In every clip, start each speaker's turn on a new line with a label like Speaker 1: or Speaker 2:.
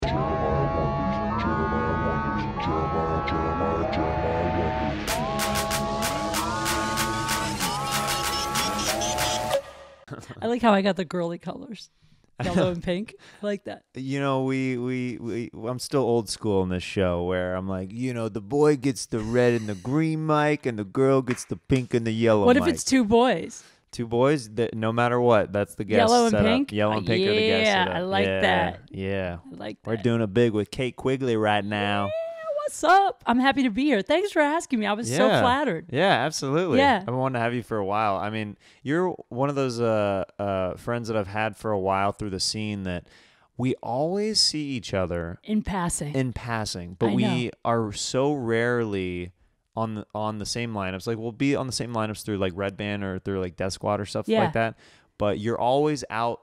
Speaker 1: I like how I got the girly colors, yellow and pink. I like that.
Speaker 2: You know, I'm still old school in this show where I'm like, you know, the boy gets the red and the green mic and the girl gets the pink and the yellow
Speaker 1: What
Speaker 2: mic.
Speaker 1: if it's two boys?
Speaker 2: Two boys, no matter what, that's the guest
Speaker 1: Yellow and
Speaker 2: setup.
Speaker 1: pink?
Speaker 2: Yellow and pink are the guest setup.
Speaker 1: I like that.
Speaker 2: Yeah.
Speaker 1: I like that.
Speaker 2: We're doing it big with Kate Quigley right now.
Speaker 1: Yeah, what's up? I'm happy to be here. Thanks for asking me. I was so flattered.
Speaker 2: Yeah, absolutely.
Speaker 1: Yeah.
Speaker 2: I've been wanting to have you for a while. I mean, you're one of those friends that I've had for a while through the scene that we always see each other
Speaker 1: In passing.
Speaker 2: but
Speaker 1: I
Speaker 2: we
Speaker 1: know.
Speaker 2: are so rarely on the same lineups. Like we'll be on the same lineups through like Red Band or through like Death Squad or stuff like that. But you're always out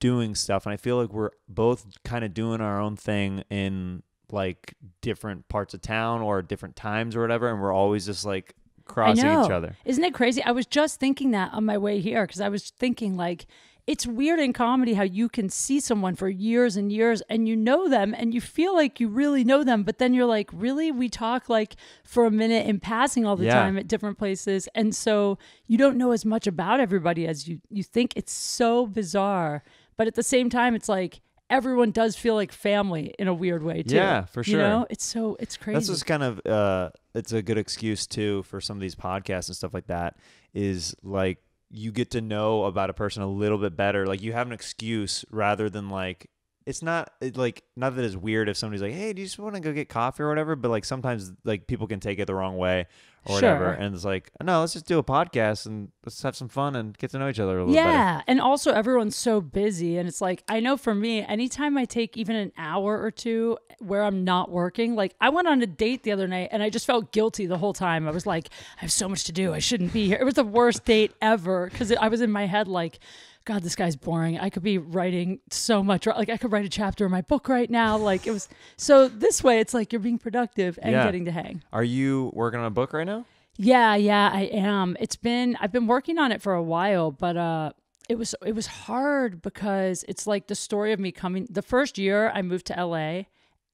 Speaker 2: doing stuff, and I feel like we're both kind of doing our own thing in like different parts of town or different times or whatever, and we're always just like crossing each other.
Speaker 1: Isn't it crazy? I was just thinking that on my way here because I was thinking like it's weird in comedy how you can see someone for years and years and you know them and you feel like you really know them, but then you're like, really? We talk like for a minute in passing all the time at different places. And so you don't know as much about everybody as you think. It's so bizarre. But at the same time, it's like everyone does feel like family in a weird way too.
Speaker 2: Yeah, for sure.
Speaker 1: You know, it's crazy.
Speaker 2: That's just kind of it's a good excuse too for some of these podcasts and stuff like that. Is like you get to know about a person a little bit better. Like you have an excuse rather than like it's not like not that it's weird if somebody's like, hey, do you just want to go get coffee or whatever? But like sometimes like people can take it the wrong way or whatever, and it's like, no, let's just do a podcast and let's have some fun and get to know each other a little better.
Speaker 1: Yeah, and also everyone's so busy, and it's like I know for me, anytime I take even an hour or two where I'm not working, like I went on a date the other night and I just felt guilty the whole time. I was like, I have so much to do, I shouldn't be here. It was the worst date ever because I was in my head like, God, this guy's boring. I could be writing so much. Like I could write a chapter in my book right now. Like it was so this way. It's like you're being productive and getting to hang.
Speaker 2: Are you working on a book right now?
Speaker 1: Yeah, I am. I've been working on it for a while, but it was hard because it's like the story of me coming. The first year I moved to LA,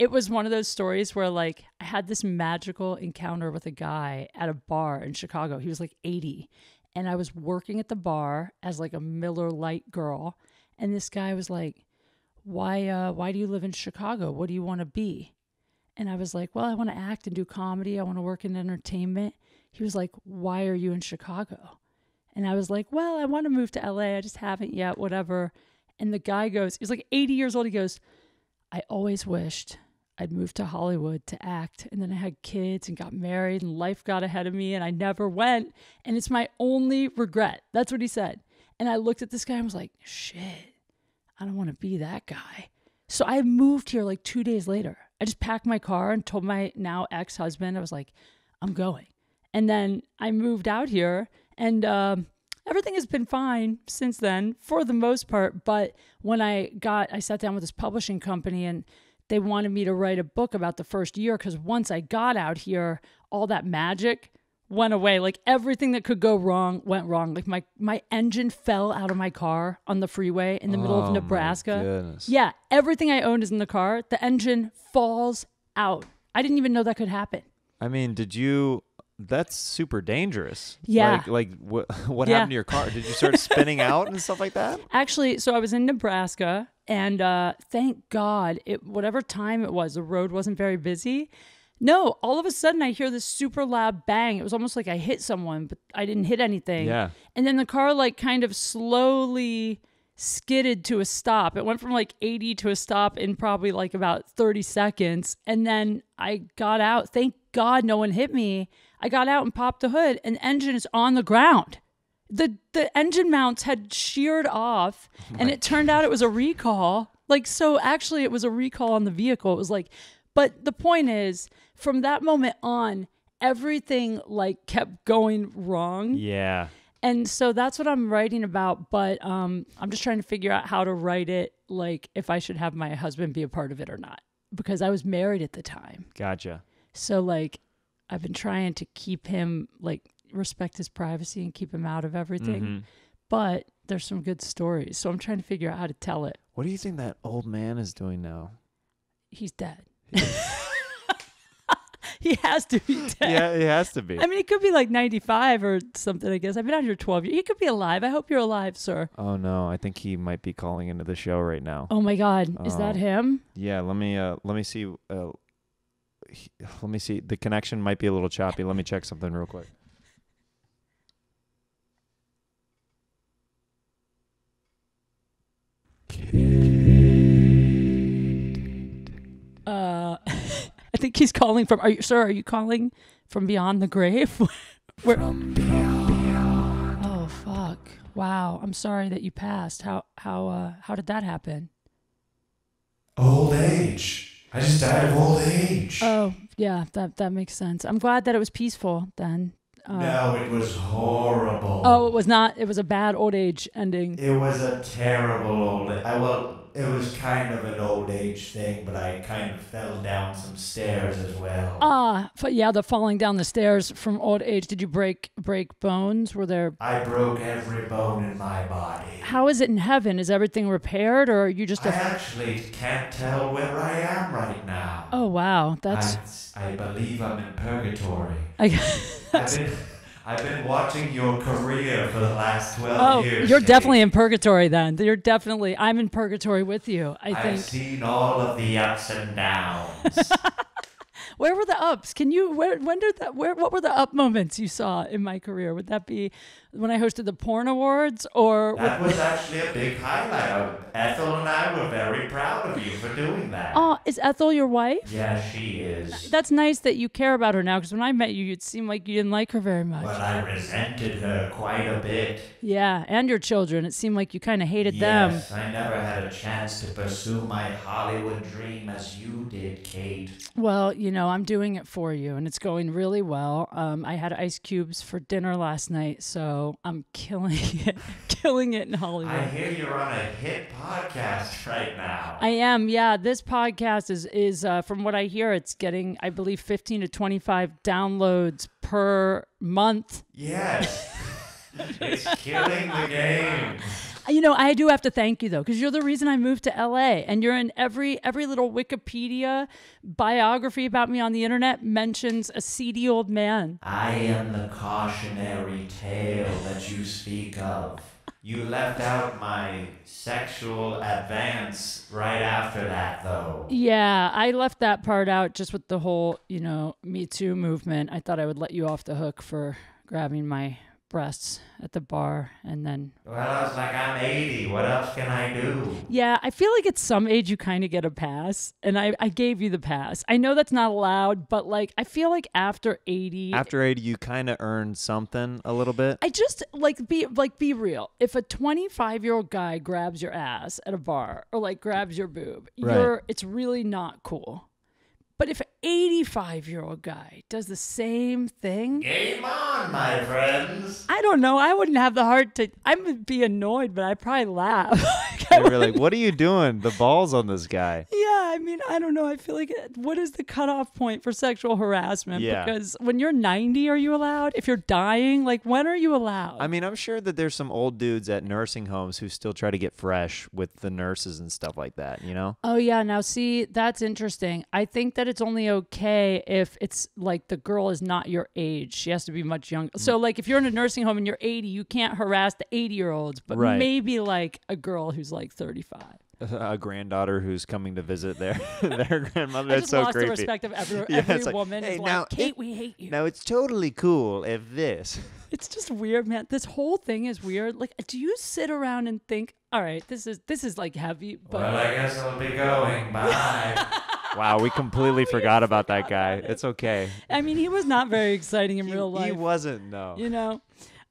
Speaker 1: it was one of those stories where like I had this magical encounter with a guy at a bar in Chicago. He was like 80. And I was working at the bar as like a Miller Lite girl. And this guy was like, why do you live in Chicago? What do you want to be? And I was like, well, I want to act and do comedy. I want to work in entertainment. He was like, why are you in Chicago? And I was like, well, I want to move to LA. I just haven't yet, whatever. And the guy goes, he's like 80 years old. He goes, I always wished I'd moved to Hollywood to act, and then I had kids and got married and life got ahead of me and I never went, and it's my only regret. That's what he said. And I looked at this guy and was like, shit, I don't want to be that guy. So I moved here like 2 days later. I just packed my car and told my now ex-husband, I was like, I'm going. And then I moved out here and everything has been fine since then for the most part. But when I sat down with this publishing company and they wanted me to write a book about the first year because once I got out here, all that magic went away. Like everything that could go wrong went wrong. Like my engine fell out of my car on the freeway in the middle of Nebraska.
Speaker 2: My goodness.
Speaker 1: Yeah, everything I owned is in the car. The engine falls out. I didn't even know that could happen.
Speaker 2: I mean, that's super dangerous.
Speaker 1: Yeah.
Speaker 2: Like what happened to your car? Did you start spinning out and stuff like that?
Speaker 1: Actually, so I was in Nebraska and thank God, whatever time it was, the road wasn't very busy. No, all of a sudden I hear this super loud bang. It was almost like I hit someone, but I didn't hit anything.
Speaker 2: Yeah.
Speaker 1: And then the car like kind of slowly skidded to a stop. It went from like 80 to a stop in probably like about 30 seconds. And then I got out. Thank God no one hit me. I got out and popped the hood and the engine is on the ground. The engine mounts had sheared off and it turned out it was a recall. Like, so actually it was a recall on the vehicle. It was like, but the point is from that moment on, everything like kept going wrong.
Speaker 2: Yeah.
Speaker 1: And so that's what I'm writing about. But I'm just trying to figure out how to write it. Like if I should have my husband be a part of it or not, because I was married at the time.
Speaker 2: Gotcha.
Speaker 1: So like I've been trying to keep him like respect his privacy and keep him out of everything. Mm-hmm. But there's some good stories. So I'm trying to figure out how to tell it.
Speaker 2: What do you think that old man is doing now?
Speaker 1: he's dead. He has to be dead.
Speaker 2: Yeah, he has to be.
Speaker 1: I mean, he could be like 95 or something, I guess. I've been out here 12 years. He could be alive. I hope you're alive, sir.
Speaker 2: Oh, no. I think he might be calling into the show right now.
Speaker 1: Oh, my God. Is that him?
Speaker 2: Yeah, let me see. Let me see. The connection might be a little choppy. Let me check something real quick.
Speaker 1: I think he's calling from. Are you calling from beyond the grave? From beyond. Oh fuck! Wow, I'm sorry that you passed. How did that happen?
Speaker 3: Old age. I just died of old age.
Speaker 1: Oh yeah, that makes sense. I'm glad that it was peaceful then.
Speaker 3: No, it was horrible.
Speaker 1: Oh, it was not. It was a bad old age ending.
Speaker 3: It was a terrible old age. It was kind of an old age thing, but I kind of fell down some stairs as well.
Speaker 1: But yeah, the falling down the stairs from old age. Did you break bones? Were there?
Speaker 3: I broke every bone in my body.
Speaker 1: How is it in heaven? Is everything repaired, or are you just?
Speaker 3: I actually can't tell where I am right now.
Speaker 1: Oh wow, that's.
Speaker 3: I believe I'm in purgatory. I've been watching your career for the last 12 years.
Speaker 1: Oh, you're definitely in purgatory then. I'm in purgatory with you, I think.
Speaker 3: I've seen all of the ups and downs.
Speaker 1: Where were the ups? What were the up moments you saw in my career? Would that be when I hosted the Porn Awards or?
Speaker 3: That was actually a big highlight. Ethel and I were very proud of you for doing that.
Speaker 1: Oh, is Ethel your wife?
Speaker 3: Yeah, she is.
Speaker 1: That's nice that you care about her now, because when I met you, it seemed like you didn't like her very much.
Speaker 3: But I resented her quite a bit.
Speaker 1: Yeah, and your children. It seemed like you kind of hated them.
Speaker 3: Yes, I never had a chance to pursue my Hollywood dream as you did, Kate.
Speaker 1: Well, I'm doing it for you, and it's going really well. I had ice cubes for dinner last night, so I'm killing it in Hollywood.
Speaker 3: I hear you're on a hit podcast right now.
Speaker 1: I am, yeah. This podcast is from what I hear, it's getting, I believe, 15 to 25 downloads per month.
Speaker 3: Yes. It's killing the game.
Speaker 1: I do have to thank you, though, because you're the reason I moved to LA, and you're in every little Wikipedia biography about me on the internet mentions a seedy old man.
Speaker 3: I am the cautionary tale that you speak of. You left out my sexual advance right after that, though.
Speaker 1: Yeah, I left that part out just with the whole, Me Too movement. I thought I would let you off the hook for grabbing my breasts at the bar, and then
Speaker 3: Well, I was like, I'm 80. What else can I do?
Speaker 1: yeah, I feel like at some age you kind of get a pass, and I gave you the pass. I know that's not allowed, but like I feel like after 80
Speaker 2: you kind of earn something a little bit.
Speaker 1: I just be real. If a 25-year-old guy grabs your ass at a bar or like grabs your boob,
Speaker 2: Right.
Speaker 1: It's really not cool. But if an 85-year-old guy does the same thing,
Speaker 3: Game on, my friends.
Speaker 1: I don't know. I wouldn't have the heart to. I would be annoyed, but I'd probably laugh.
Speaker 2: They were like, "What are you doing? The balls on this guy."
Speaker 1: Yeah, I mean, I don't know. I feel like what is the cutoff point for sexual harassment?
Speaker 2: Yeah.
Speaker 1: Because when you're 90, are you allowed? If you're dying, like when are you allowed?
Speaker 2: I mean, I'm sure that there's some old dudes at nursing homes who still try to get fresh with the nurses and stuff like that,
Speaker 1: Oh, yeah. Now, see, that's interesting. I think that it's only okay if it's like the girl is not your age. She has to be much younger. So, like, if you're in a nursing home and you're 80, you can't harass the 80-year-olds, but
Speaker 2: Right.
Speaker 1: maybe like a girl who's like 35.
Speaker 2: A granddaughter who's coming to visit their grandmother.
Speaker 1: I
Speaker 2: That's
Speaker 1: just
Speaker 2: so
Speaker 1: lost
Speaker 2: creepy.
Speaker 1: the respect of every
Speaker 2: Yeah, it's like,
Speaker 1: woman.
Speaker 2: hey,
Speaker 1: Is
Speaker 2: now
Speaker 1: like, Kate, we hate you.
Speaker 2: Now, it's totally cool if this.
Speaker 1: It's just weird, man. This whole thing is weird. Like, do you sit around and think, all right, this is like heavy, but
Speaker 3: Well, I guess I'll be going. Bye.
Speaker 2: Wow, we completely forgot about that guy. It's okay.
Speaker 1: I mean, he was not very exciting in real life.
Speaker 2: He wasn't, no.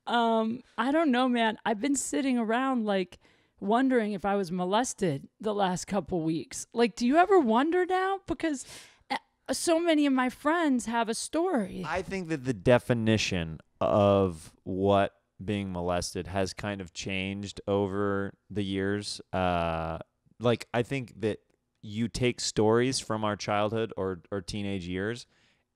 Speaker 1: I don't know, man. I've been sitting around like wondering if I was molested the last couple weeks. Like, do you ever wonder now? Because so many of my friends have a story.
Speaker 2: I think that the definition of what being molested has kind of changed over the years. Like, I think that you take stories from our childhood or teenage years,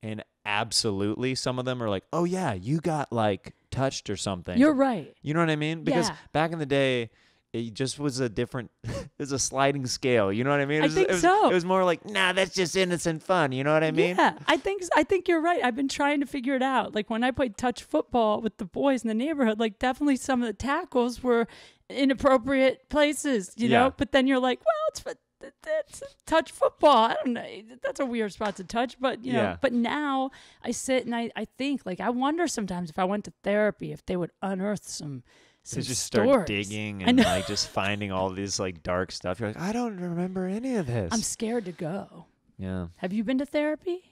Speaker 2: and absolutely some of them are like, oh yeah, you got like touched or something.
Speaker 1: You're right.
Speaker 2: You know what I mean? Because
Speaker 1: Yeah.
Speaker 2: back in the day, it just was a different. It was a sliding scale. You know what I mean?
Speaker 1: I think so.
Speaker 2: It was more like, nah, that's just innocent fun. You know what I mean?
Speaker 1: Yeah, I think you're right. I've been trying to figure it out. Like when I played touch football with the boys in the neighborhood, like definitely some of the tackles were inappropriate places, you know? But then you're like, well, it's touch football. I don't know. That's a weird spot to touch, but you know. But now I sit and I think, like, I wonder sometimes if I went to therapy, if they would unearth some
Speaker 2: just
Speaker 1: stories.
Speaker 2: Start digging and like just finding all these like dark stuff. You're like, I don't remember any of this.
Speaker 1: I'm scared to go.
Speaker 2: Yeah.
Speaker 1: Have you been to therapy?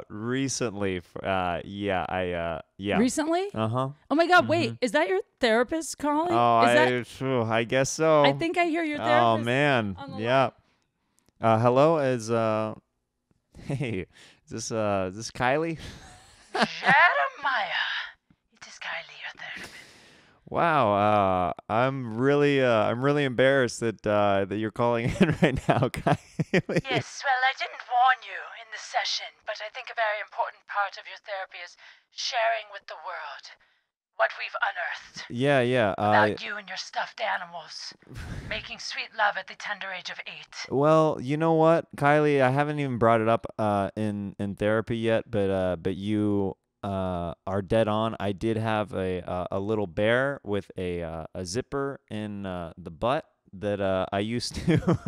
Speaker 2: Recently, yeah.
Speaker 1: Recently?
Speaker 2: Uh-huh.
Speaker 1: Oh my God, wait, is that your therapist calling?
Speaker 2: Oh, I guess so.
Speaker 1: I think I hear your therapist.
Speaker 2: Oh man. Yeah. Hello, hey, is this Kylie?
Speaker 1: Jeremiah. It is Kylie, your therapist.
Speaker 2: Wow, I'm really embarrassed that you're calling in right now, Kylie.
Speaker 1: Yes, well, I didn't warn you in the session, but I think a very important part of your therapy is sharing with the world what we've unearthed.
Speaker 2: Yeah.
Speaker 1: About you and your stuffed animals making sweet love at the tender age of 8.
Speaker 2: Well, you know what, Kylie, I haven't even brought it up in therapy yet, but you are dead on. I did have a little bear with a zipper in the butt that I used to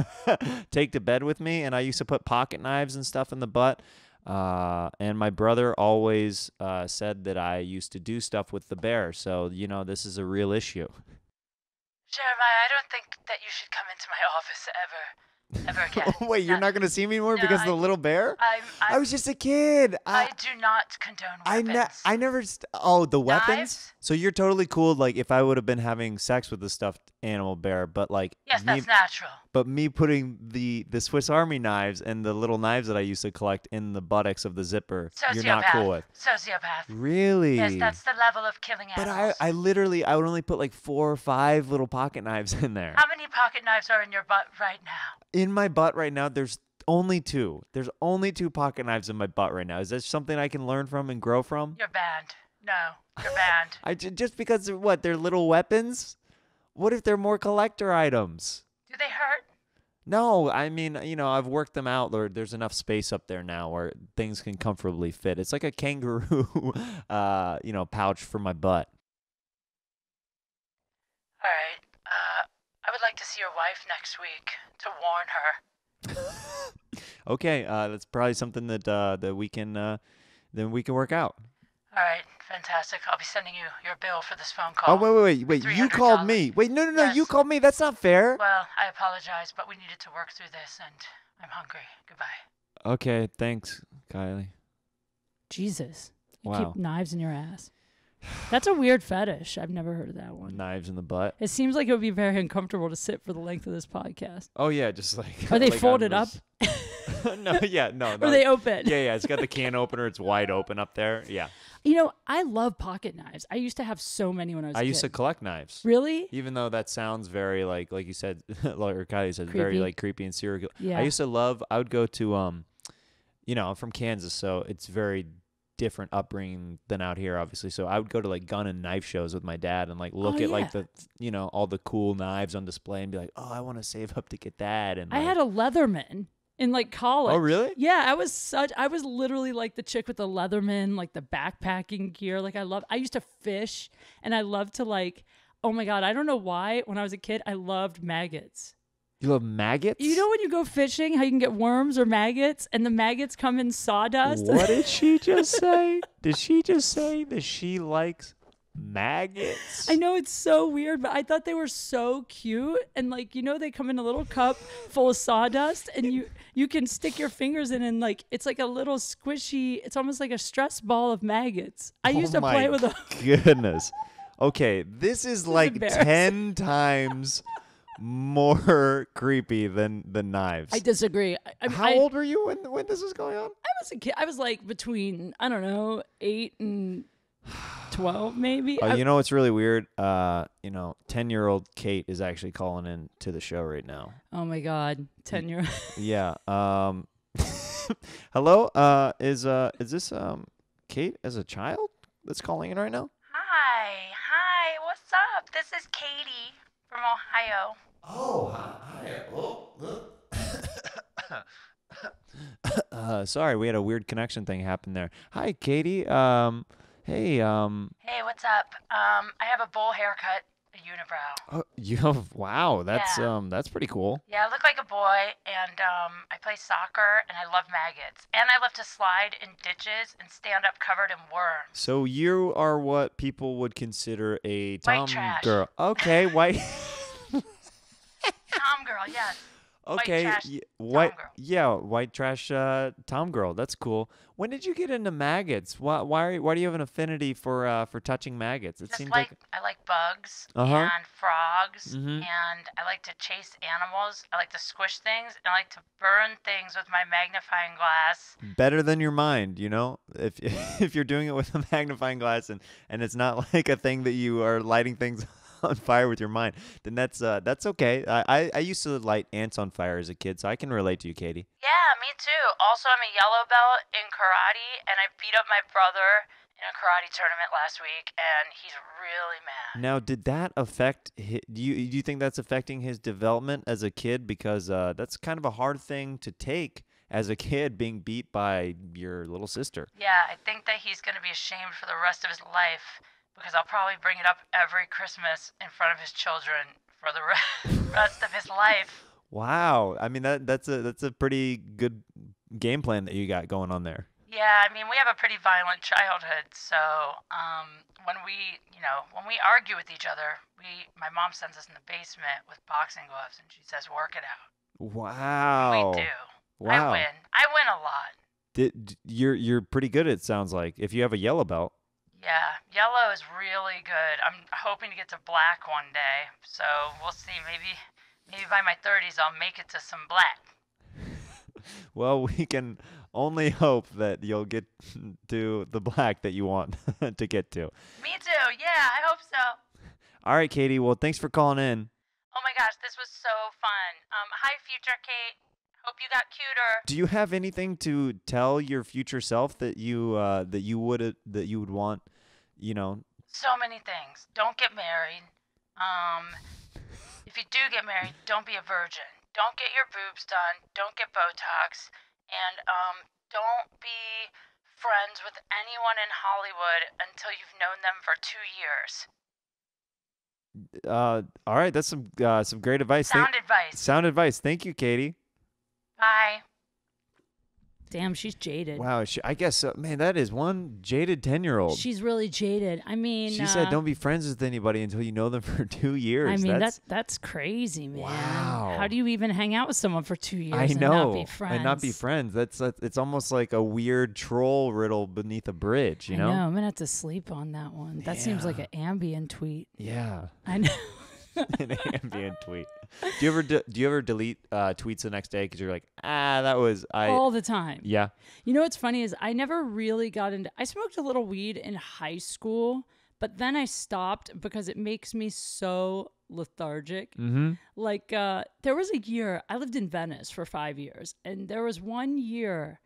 Speaker 2: take to bed with me, and I used to put pocket knives and stuff in the butt. And my brother always said that I used to do stuff with the bear. So, you know, this is a real issue.
Speaker 1: Jeremiah, I don't think that you should come into my office ever again.
Speaker 2: Wait, you're not going to see me anymore because of the little bear? I was just a kid.
Speaker 1: I do not condone weapons.
Speaker 2: I never. The weapons?
Speaker 1: Knives?
Speaker 2: So you're totally cool. Like if I would have been having sex with the stuffed animal bear, but like
Speaker 1: yes, that's natural.
Speaker 2: But me putting the Swiss Army knives and the little knives that I used to collect in the buttocks of the zipper, you're not cool with.
Speaker 1: Sociopath.
Speaker 2: Really?
Speaker 1: Yes, that's the level of killing animals.
Speaker 2: But I literally would only put like 4 or 5 little pocket knives in there.
Speaker 1: How many pocket knives are in your butt right now?
Speaker 2: In my butt right now, there's only 2. There's only 2 pocket knives in my butt right now. Is that something I can learn from and grow from?
Speaker 1: You're banned. No, you're banned.
Speaker 2: Just because what? They're little weapons? What if they're more collector items?
Speaker 1: Do they hurt?
Speaker 2: No, I mean, you know, I've worked them out. There's enough space up there now where things can comfortably fit. It's like a kangaroo, pouch for my butt.
Speaker 1: All right. I would like to see your wife next week to warn her.
Speaker 2: Okay, that's probably something that we can work out.
Speaker 1: All right, fantastic. I'll be sending you your bill for this phone call.
Speaker 2: Oh, wait. You called me. Wait, no.
Speaker 1: Yes.
Speaker 2: You called me. That's not fair.
Speaker 1: Well, I apologize, but we needed to work through this, and I'm hungry. Goodbye.
Speaker 2: Okay, thanks, Kylie.
Speaker 1: Jesus. You
Speaker 2: Wow.
Speaker 1: keep knives in your ass. That's a weird fetish. I've never heard of that one.
Speaker 2: Knives in the butt.
Speaker 1: It seems like it would be very uncomfortable to sit for the length of this podcast.
Speaker 2: Oh, yeah, just like...
Speaker 1: Are they
Speaker 2: like
Speaker 1: folded up?
Speaker 2: No.
Speaker 1: Or are they open?
Speaker 2: Yeah, it's got the can opener. It's wide open up there. Yeah.
Speaker 1: You know, I love pocket knives. I used to have so many when I was a kid.
Speaker 2: I used to collect knives.
Speaker 1: Really?
Speaker 2: Even though that sounds very like you said, or Kylie said,
Speaker 1: Creepy.
Speaker 2: very like creepy and serial.
Speaker 1: Yeah.
Speaker 2: I used to love. I would go to I'm from Kansas, so it's very different upbringing than out here, obviously. So I would go to like gun and knife shows with my dad and like look at like the all the cool knives on display and be like, oh, I want to save up to get that. And
Speaker 1: I had a Leatherman in like college.
Speaker 2: Oh, really?
Speaker 1: Yeah, I was literally like the chick with the Leatherman, like the backpacking gear. Like I used to fish and I loved to like, oh my God, I don't know why when I was a kid, I loved maggots.
Speaker 2: You love maggots?
Speaker 1: You know when you go fishing, how you can get worms or maggots and the maggots come in sawdust?
Speaker 2: What did she just say? Did she just say that she likes maggots?
Speaker 1: I know it's so weird, but I thought they were so cute. And like, they come in a little cup full of sawdust and you can stick your fingers in and like, it's like a little squishy, it's almost like a stress ball of maggots. I used to play with them.
Speaker 2: Goodness. Okay, this is like 10 times more creepy than the knives.
Speaker 1: I disagree.
Speaker 2: How old were you when this was going on?
Speaker 1: I was a kid. I was like between, I don't know, 8 and 12 maybe.
Speaker 2: You know what's really weird? 10-year-old Kate is actually calling in to the show right now.
Speaker 1: Oh my God, 10-year-old.
Speaker 2: Yeah. Hello. Is this Kate as a child that's calling in right now?
Speaker 1: Hi, what's up? This is Katie from Ohio.
Speaker 3: Oh, hi. Oh.
Speaker 2: Sorry, we had a weird connection thing happen there. Hi, Katie. Hey,
Speaker 1: Hey, what's up? I have a bowl haircut, a unibrow.
Speaker 2: oh, wow,
Speaker 1: Yeah.
Speaker 2: that's pretty cool.
Speaker 1: Yeah, I look like a boy, and I play soccer, and I love maggots. And I love to slide in ditches and stand up covered in worms.
Speaker 2: So you are what people would consider a
Speaker 1: White
Speaker 2: tom
Speaker 1: trash.
Speaker 2: girl. Okay, white.
Speaker 1: Tom girl, yes.
Speaker 2: Okay,
Speaker 1: trash
Speaker 2: white.
Speaker 1: tom girl.
Speaker 2: Yeah, white trash tom girl. That's cool. When did you get into maggots? Why do you have an affinity for touching maggots? It
Speaker 1: Just
Speaker 2: seems
Speaker 1: like I like bugs
Speaker 2: Uh-huh.
Speaker 1: and frogs,
Speaker 2: Mhm.
Speaker 1: and I like to chase animals. I like to squish things, and I like to burn things with my magnifying glass.
Speaker 2: better than your mind, if if you're doing it with a magnifying glass and it's not like a thing that you are lighting things on fire with your mind, then that's okay. I used to light ants on fire as a kid, so I can relate to you, Katie.
Speaker 1: Yeah, me too. Also, I'm a yellow belt in karate, and I beat up my brother in a karate tournament last week, and he's really mad.
Speaker 2: Now, did that affect do you think that's affecting his development as a kid? Because that's kind of a hard thing to take as a kid, being beat by your little sister.
Speaker 1: Yeah, I think that he's going to be ashamed for the rest of his life, because I'll probably bring it up every Christmas in front of his children for the rest of his life.
Speaker 2: Wow, I mean that's a pretty good game plan that you got going on there.
Speaker 1: Yeah, I mean, we have a pretty violent childhood, so when we argue with each other, my mom sends us in the basement with boxing gloves, and she says, "Work it out."
Speaker 2: Wow.
Speaker 1: We do.
Speaker 2: Wow.
Speaker 1: I win a lot.
Speaker 2: You're pretty good, it sounds like, if you have a yellow belt.
Speaker 1: Yeah, yellow is really good. I'm hoping to get to black one day, so we'll see. Maybe by my 30s I'll make it to some black.
Speaker 2: Well, we can only hope that you'll get to the black that you want to get to.
Speaker 1: Me too. Yeah, I hope so.
Speaker 2: All right, Katie. Well, thanks for calling in.
Speaker 1: Oh my gosh, this was so fun. Hi, future Kate. Hope you got cuter.
Speaker 2: Do you have anything to tell your future self that you would want,
Speaker 1: So many things. Don't get married. If you do get married, don't be a virgin. Don't get your boobs done. Don't get Botox. And don't be friends with anyone in Hollywood until you've known them for 2 years.
Speaker 2: All right, that's some great advice. Sound advice. Thank you, Katie.
Speaker 1: Bye.
Speaker 4: Damn, she's jaded.
Speaker 2: Wow, I guess, man, that is one jaded 10-year-old.
Speaker 4: She's really jaded. I mean,
Speaker 2: She said don't be friends with anybody until you know them for 2 years.
Speaker 4: I mean, that's crazy, man.
Speaker 2: Wow.
Speaker 4: How do you even hang out with someone for 2 years
Speaker 2: I
Speaker 4: and
Speaker 2: know.
Speaker 4: not be friends?
Speaker 2: And not be friends. That's it's almost like a weird troll riddle beneath a bridge, you know?
Speaker 4: I know. I'm going to have to sleep on that one. That seems like an Ambien tweet.
Speaker 2: Yeah.
Speaker 4: I know.
Speaker 2: An ambient tweet. Do you ever delete tweets the next day because you're like, that was
Speaker 4: all the time.
Speaker 2: Yeah.
Speaker 4: You know what's funny is I never really got into. I smoked a little weed in high school, but then I stopped because it makes me so lethargic.
Speaker 2: Mm-hmm.
Speaker 4: Like there was a year I lived in Venice for 5 years, and there was one year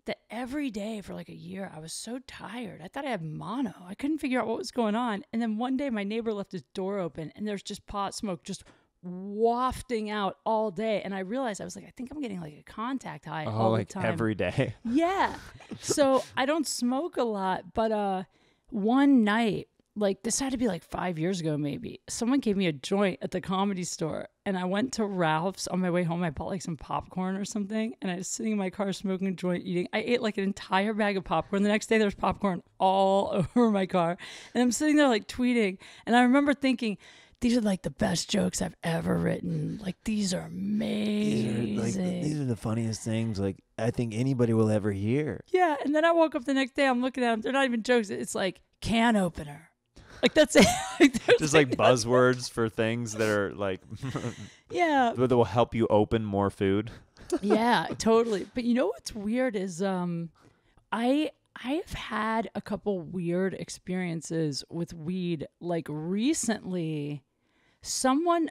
Speaker 4: that every day for like a year I was so tired. I thought I had mono. I couldn't figure out what was going on. And then one day my neighbor left his door open and there's just pot smoke just wafting out all day. And I realized, I was like, I think I'm getting like a contact high all
Speaker 2: like
Speaker 4: the time.
Speaker 2: every day.
Speaker 4: Yeah. So I don't smoke a lot, but one night, like this had to be like 5 years ago maybe, someone gave me a joint at the Comedy Store, and I went to Ralph's on my way home. I bought like some popcorn or something, and I was sitting in my car smoking a joint, eating. I ate like an entire bag of popcorn. The next day there was popcorn all over my car, and I'm sitting there like tweeting, and I remember thinking, these are like the best jokes I've ever written. Like these are amazing.
Speaker 2: These are the funniest things like I think anybody will ever hear.
Speaker 4: Yeah, and then I woke up the next day, I'm looking at them. They're not even jokes. It's like can opener. Like that's it.
Speaker 2: Just like buzzwords for things that are like
Speaker 4: yeah,
Speaker 2: that will help you open more food.
Speaker 4: Yeah, totally. But you know what's weird is I have had a couple weird experiences with weed like recently.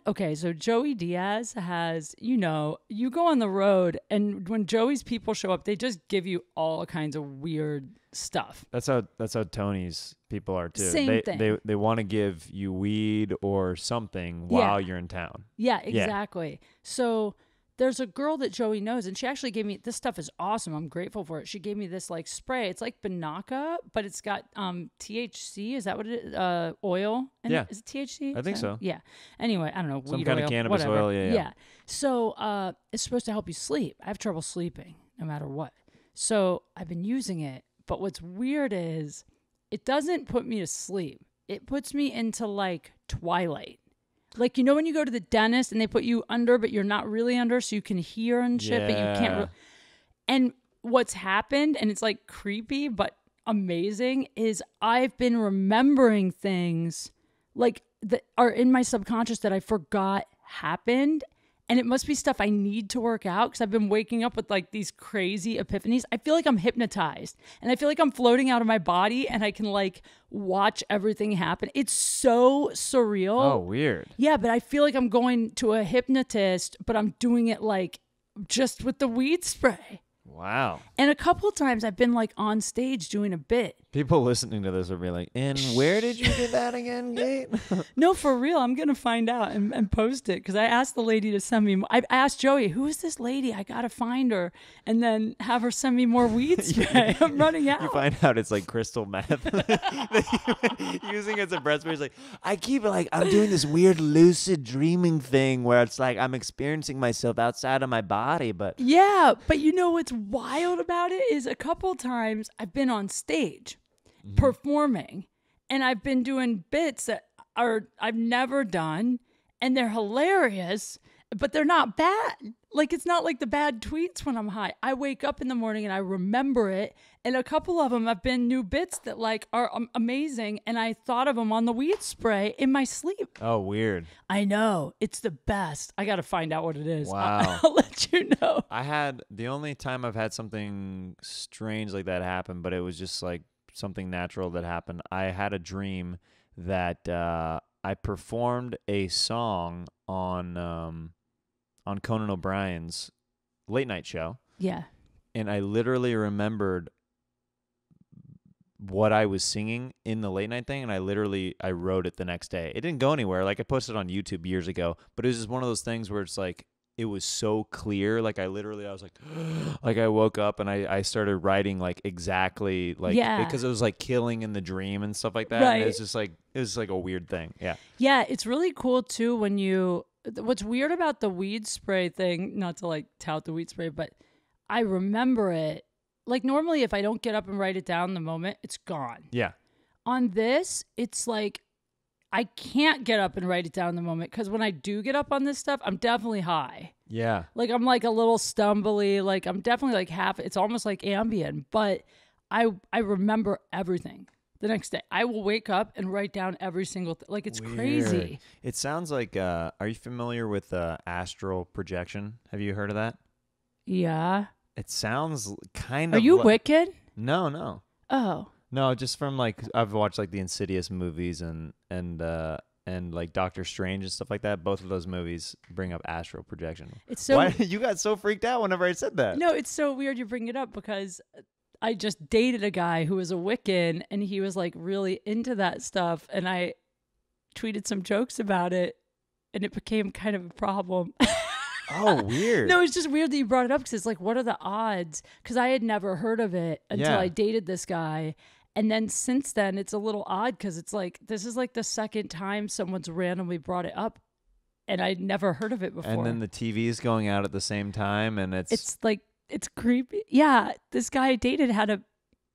Speaker 1: Okay, so Joey Diaz has, you go on the road, and when Joey's people show up, they just give you all kinds of weird stuff.
Speaker 2: That's how Tony's people are too.
Speaker 1: Same thing.
Speaker 2: They want to give you weed or something while you're in town.
Speaker 1: Yeah, exactly. So there's a girl that Joey knows, and she actually gave me, this stuff is awesome. I'm grateful for it. She gave me this like spray. It's like Banaka, but it's got THC. Is that what it is? Oil?
Speaker 2: Yeah.
Speaker 1: Is it THC?
Speaker 2: I think so.
Speaker 1: Yeah. Anyway, I don't know.
Speaker 2: Some
Speaker 1: weed
Speaker 2: kind
Speaker 1: oil,
Speaker 2: of cannabis
Speaker 1: whatever.
Speaker 2: oil. Yeah.
Speaker 1: So it's supposed to help you sleep. I have trouble sleeping no matter what. So I've been using it. But what's weird is it doesn't put me to sleep. It puts me into like twilight. Like, when you go to the dentist and they put you under, but you're not really under, so you can hear and shit, but you can't. And what's happened, and it's like creepy, but amazing, is I've been remembering things like that are in my subconscious that I forgot happened. And it must be stuff I need to work out because I've been waking up with like these crazy epiphanies. I feel like I'm hypnotized and I feel like I'm floating out of my body and I can like watch everything happen. It's so surreal.
Speaker 2: Oh, weird.
Speaker 1: Yeah, but I feel like I'm going to a hypnotist, but I'm doing it like just with the weed spray.
Speaker 2: Wow.
Speaker 1: And a couple of times I've been like on stage doing a bit.
Speaker 2: People listening to this will be like, and where did you do that again, Kate?
Speaker 1: No, for real. I'm going to find out and post it because I asked the lady to send me. I asked Joey, who is this lady? I got to find her and then have her send me more weed spray. I'm running out.
Speaker 2: You find out it's like crystal meth. Using it as a breath spray. It's like, I keep like, I'm doing this weird lucid dreaming thing where it's like I'm experiencing myself outside of my body. But
Speaker 1: yeah, but what's wild about it is a couple times I've been on stage performing and I've been doing bits that I've never done and they're hilarious, but they're not bad. Like, it's not like the bad tweets when I'm high. I wake up in the morning and I remember it. And a couple of them have been new bits that like are amazing. And I thought of them on the weed spray in my sleep.
Speaker 2: oh, weird.
Speaker 1: I know. It's the best. I got to find out what it is.
Speaker 2: Wow.
Speaker 1: I'll let you know.
Speaker 2: The only time I've had something strange like that happen, but it was just like something natural that happened. I had a dream that I performed a song on Conan O'Brien's late night show.
Speaker 1: Yeah.
Speaker 2: And I literally remembered what I was singing in the late night thing, and I wrote it the next day. It didn't go anywhere. Like, I posted it on YouTube years ago, but it was just one of those things where it's like, it was so clear. Like, I was like, like I woke up and I started writing like exactly like, because it was like killing in the dream and stuff like that.
Speaker 1: Right.
Speaker 2: And it was like a weird thing. Yeah.
Speaker 1: Yeah. It's really cool too what's weird about the weed spray thing, not to like tout the weed spray, but I remember it. Like, normally if I don't get up and write it down the moment, it's gone.
Speaker 2: Yeah.
Speaker 1: On this, it's like, I can't get up and write it down in the moment because when I do get up on this stuff, I'm definitely high.
Speaker 2: Yeah.
Speaker 1: Like, I'm like a little stumbly. Like, I'm definitely like it's almost like Ambien, but I remember everything the next day. I will wake up and write down every single thing. Like, it's
Speaker 2: Weird.
Speaker 1: crazy.
Speaker 2: It sounds like, are you familiar with astral projection? Have you heard of that?
Speaker 1: Yeah.
Speaker 2: It sounds kind
Speaker 1: Are
Speaker 2: of.
Speaker 1: you wicked?
Speaker 2: No.
Speaker 1: Oh.
Speaker 2: No, just from like I've watched like the Insidious movies and like Doctor Strange and stuff like that. Both of those movies bring up astral projection.
Speaker 1: It's so.
Speaker 2: Why you got so freaked out whenever I said that?
Speaker 1: No, it's so weird you bring it up because I just dated a guy who was a Wiccan and he was like really into that stuff, and I tweeted some jokes about it, and it became kind of a problem.
Speaker 2: Oh, weird.
Speaker 1: No, it's just weird that you brought it up because it's like, what are the odds? Because I had never heard of it until I dated this guy. And then since then, it's a little odd because it's like, this is like the second time someone's randomly brought it up and I'd never heard of it before.
Speaker 2: And then the TV is going out at the same time and it's
Speaker 1: like, it's creepy. Yeah. This guy I dated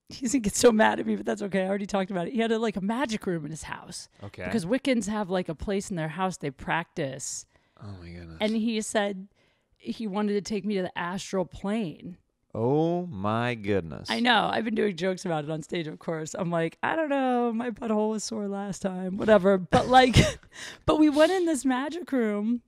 Speaker 1: he's gonna get so mad at me, but that's okay. I already talked about it. He had like a magic room in his house.
Speaker 2: Okay.
Speaker 1: Because Wiccans have like a place in their house they practice.
Speaker 2: Oh my goodness.
Speaker 1: And he said he wanted to take me to the astral plane.
Speaker 2: Oh my goodness.
Speaker 1: I know. I've been doing jokes about it on stage, of course. I'm like, I don't know. My butthole was sore last time. Whatever. But like, but we went in this magic room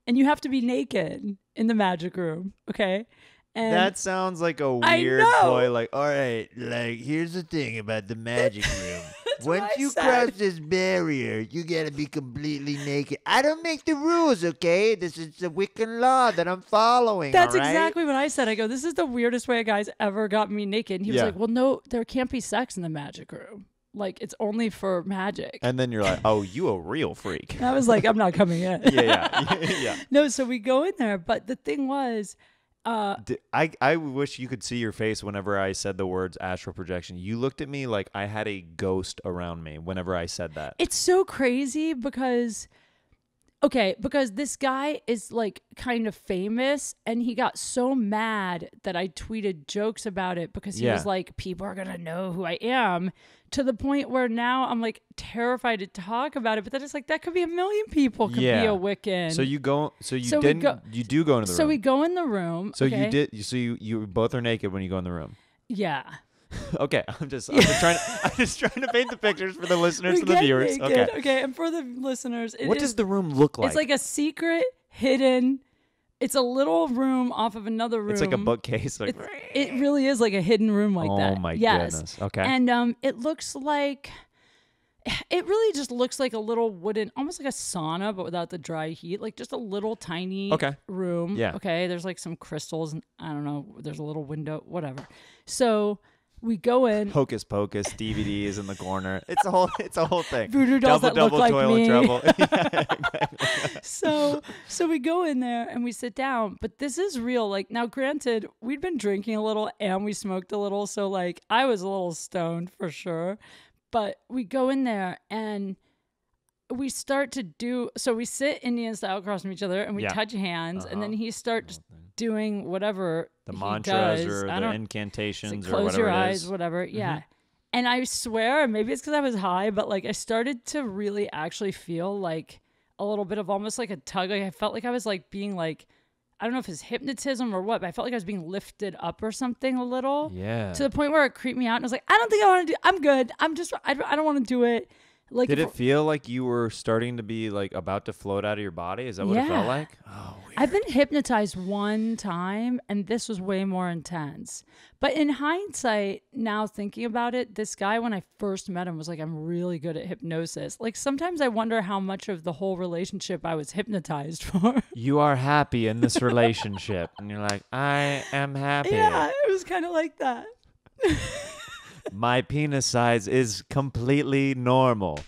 Speaker 1: and you have to be naked in the magic room. Okay. And
Speaker 2: that sounds like a weird ploy. Like, all right, like, here's the thing about the magic room.
Speaker 3: Once you cross this barrier, you gotta be completely naked. I don't make the rules, okay? This is the Wiccan law that I'm following.
Speaker 1: That's
Speaker 3: all right?
Speaker 1: exactly what I said. I go, this is the weirdest way a guy's ever got me naked. And he was like, well, no, there can't be sex in the magic room. Like, it's only for magic.
Speaker 2: And then you're like, oh, you a real freak.
Speaker 1: And I was like, I'm not coming in.
Speaker 2: yeah.
Speaker 1: No, so we go in there. But the thing was,
Speaker 2: I wish you could see your face whenever I said the words astral projection. You looked at me like I had a ghost around me whenever I said that.
Speaker 1: it's so crazy because this guy is like kind of famous, and he got so mad that I tweeted jokes about it because he was like, people are going to know who I am, to the point where now I'm like terrified to talk about it. But then it's like, that could be a million people could be a Wiccan.
Speaker 2: So you go, you do go into the room.
Speaker 1: So we go in the room.
Speaker 2: So you both are naked when you go in the room.
Speaker 1: Yeah.
Speaker 2: Okay, I'm just trying to paint the pictures for the listeners and the viewers.
Speaker 1: Naked. Okay, and for the listeners,
Speaker 2: what does the room look like?
Speaker 1: It's like a secret, hidden. It's a little room off of another room.
Speaker 2: It's like a bookcase. Like,
Speaker 1: it really is like a hidden room like that.
Speaker 2: Oh my goodness. Okay.
Speaker 1: And it looks like, it really just looks like a little wooden, almost like a sauna, but without the dry heat. Like just a little tiny room.
Speaker 2: Yeah.
Speaker 1: Okay. There's like some crystals, and I don't know. There's a little window, whatever. So we go in.
Speaker 2: Hocus Pocus DVD is in the corner. It's a whole thing.
Speaker 1: Voodoo dolls that look like
Speaker 2: toilet
Speaker 1: me.
Speaker 2: trouble.
Speaker 1: So we go in there and we sit down, but this is real. Like, now granted, we'd been drinking a little and we smoked a little, so like I was a little stoned for sure. But we go in there and we start to do, so we sit Indian style across from each other and we touch hands, and then he starts doing whatever
Speaker 2: the
Speaker 1: he
Speaker 2: mantras
Speaker 1: does.
Speaker 2: or the incantations or
Speaker 1: close
Speaker 2: whatever
Speaker 1: your
Speaker 2: it
Speaker 1: eyes,
Speaker 2: is.
Speaker 1: whatever. Yeah. And I swear, maybe it's because I was high, but like I started to really actually feel like a little bit of almost like a tug. Like I felt like I was like being like, I don't know if it's hypnotism or what, but I felt like I was being lifted up or something a little.
Speaker 2: Yeah.
Speaker 1: To the point where it creeped me out. And I was like, I don't think I want to do, I'm good. I don't want to do it. Like,
Speaker 2: did it feel like you were starting to be like about to float out of your body? Is that what it felt like? Oh, weird.
Speaker 1: I've been hypnotized one time, and this was way more intense. But in hindsight, now thinking about it, this guy, when I first met him, was like, I'm really good at hypnosis. Like, sometimes I wonder how much of the whole relationship I was hypnotized for.
Speaker 2: You are happy in this relationship. And you're like, I am happy.
Speaker 1: Yeah, it was kind of like that.
Speaker 2: My penis size is completely normal.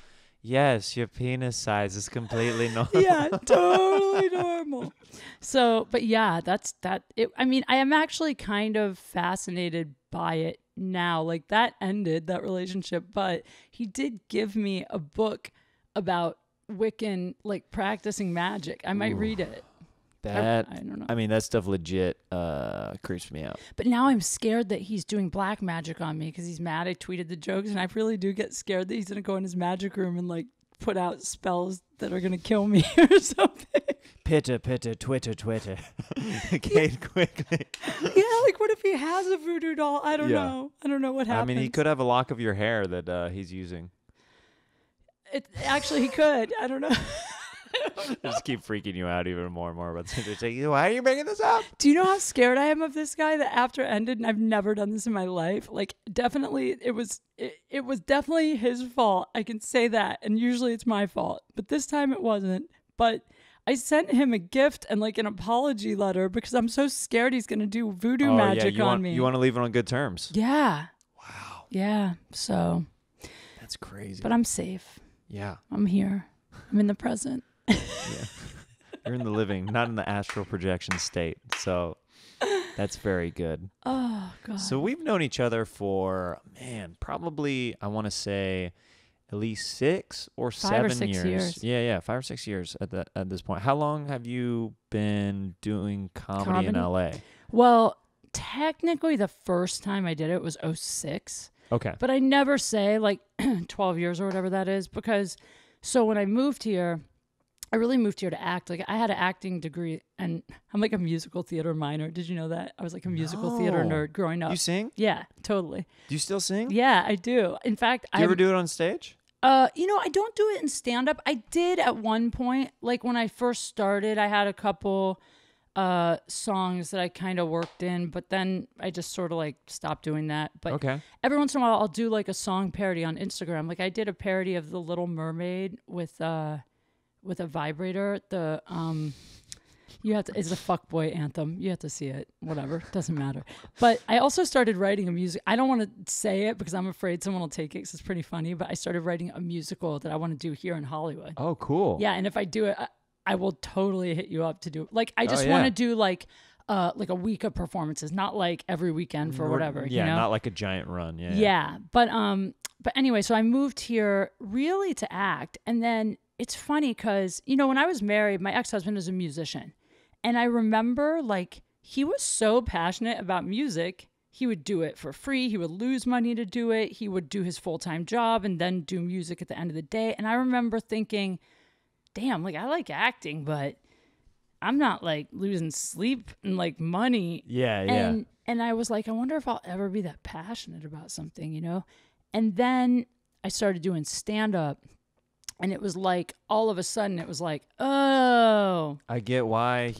Speaker 2: Yes, your penis size is completely normal.
Speaker 1: Yeah, totally normal. So, but yeah, that's that. I mean, I am actually kind of fascinated by it now. Like, that ended, that relationship, but he did give me a book about Wiccan, like practicing magic. I might read it.
Speaker 2: That
Speaker 1: I don't know.
Speaker 2: I mean, that stuff legit creeps me out.
Speaker 1: But now I'm scared that he's doing black magic on me because he's mad I tweeted the jokes, and I really do get scared that he's going to go in his magic room and like put out spells that are going to kill me or something.
Speaker 2: Pitter, pitter, twitter, twitter. Kate Quigley.
Speaker 1: Yeah, like what if he has a voodoo doll? I don't know. I don't know what happens.
Speaker 2: I mean, he could have a lock of your hair that he's using.
Speaker 1: Actually, he could. I don't know.
Speaker 2: Just keep freaking you out even more and more about this. Like, why are you bringing this up?
Speaker 1: Do you know how scared I am of this guy that after it ended, and I've never done this in my life? Like, definitely, it was definitely his fault. I can say that. And usually it's my fault. But this time it wasn't. But I sent him a gift and like an apology letter because I'm so scared he's going to do voodoo magic on me.
Speaker 2: You want to leave it on good terms.
Speaker 1: Yeah.
Speaker 2: Wow.
Speaker 1: Yeah. So.
Speaker 2: That's crazy.
Speaker 1: But I'm safe.
Speaker 2: Yeah.
Speaker 1: I'm here. I'm in the present.
Speaker 2: Yeah. You're in the living, not in the astral projection state. So that's very good.
Speaker 1: Oh, God.
Speaker 2: So we've known each other for, man, probably, I want to say at least 6 or 7
Speaker 1: 5 or 6 years.
Speaker 2: Yeah, 5 or 6 years at this point. How long have you been doing comedy in LA?
Speaker 1: Well, technically the first time I did it was 2006.
Speaker 2: Okay.
Speaker 1: But I never say like 12 years or whatever that is because so when I moved here, I really moved here to act. Like I had an acting degree and I'm like a musical theater minor. Did you know that? I was like a musical theater nerd growing up.
Speaker 2: You sing?
Speaker 1: Yeah, totally.
Speaker 2: Do you still sing?
Speaker 1: Yeah, I do. In fact,
Speaker 2: Do you ever do it on stage?
Speaker 1: I don't do it in stand up. I did at one point, like when I first started, I had a couple songs that I kind of worked in, but then I just sort of like stopped doing that. But
Speaker 2: Okay.
Speaker 1: every once in a while I'll do like a song parody on Instagram. Like I did a parody of The Little Mermaid with a vibrator. It's a fuckboy anthem. You have to see it. Whatever. Doesn't matter. But I also started writing a music. I don't want to say it because I'm afraid someone will take it because it's pretty funny, but I started writing a musical that I want to do here in Hollywood.
Speaker 2: Oh, cool.
Speaker 1: Yeah, and if I do it, I will totally hit you up to do it. Like I just want to do like a week of performances, not like every weekend for whatever.
Speaker 2: Yeah,
Speaker 1: you know?
Speaker 2: not like a giant run. Yeah.
Speaker 1: Yeah. But anyway, so I moved here really to act. And then it's funny because, when I was married, my ex-husband is a musician. And I remember like he was so passionate about music. He would do it for free. He would lose money to do it. He would do his full-time job and then do music at the end of the day. And I remember thinking, damn, like I like acting, but I'm not like losing sleep and like money.
Speaker 2: Yeah.
Speaker 1: And I was like, I wonder if I'll ever be that passionate about something, And then I started doing stand-up, and it was like all of a sudden it was like, oh.
Speaker 2: I get why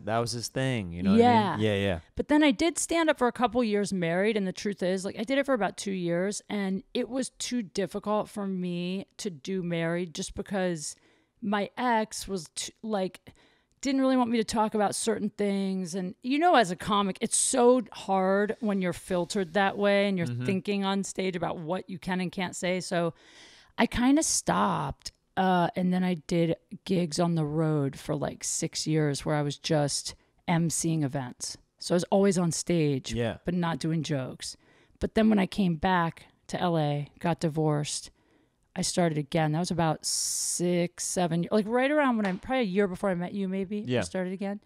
Speaker 2: that was his thing. You know
Speaker 1: Yeah.
Speaker 2: what I mean? Yeah.
Speaker 1: But then I did stand up for a couple years married, and the truth is, like, I did it for about 2 years, and it was too difficult for me to do married just because my ex was didn't really want me to talk about certain things. And as a comic, it's so hard when you're filtered that way and you're thinking on stage about what you can and can't say. So I kind of stopped. And then I did gigs on the road for like 6 years where I was just emceeing events. So I was always on stage, but not doing jokes. But then when I came back to LA, got divorced, I started again. That was about 6, 7 years, like right around probably a year before I met you, maybe.
Speaker 2: Yeah.
Speaker 1: I started again.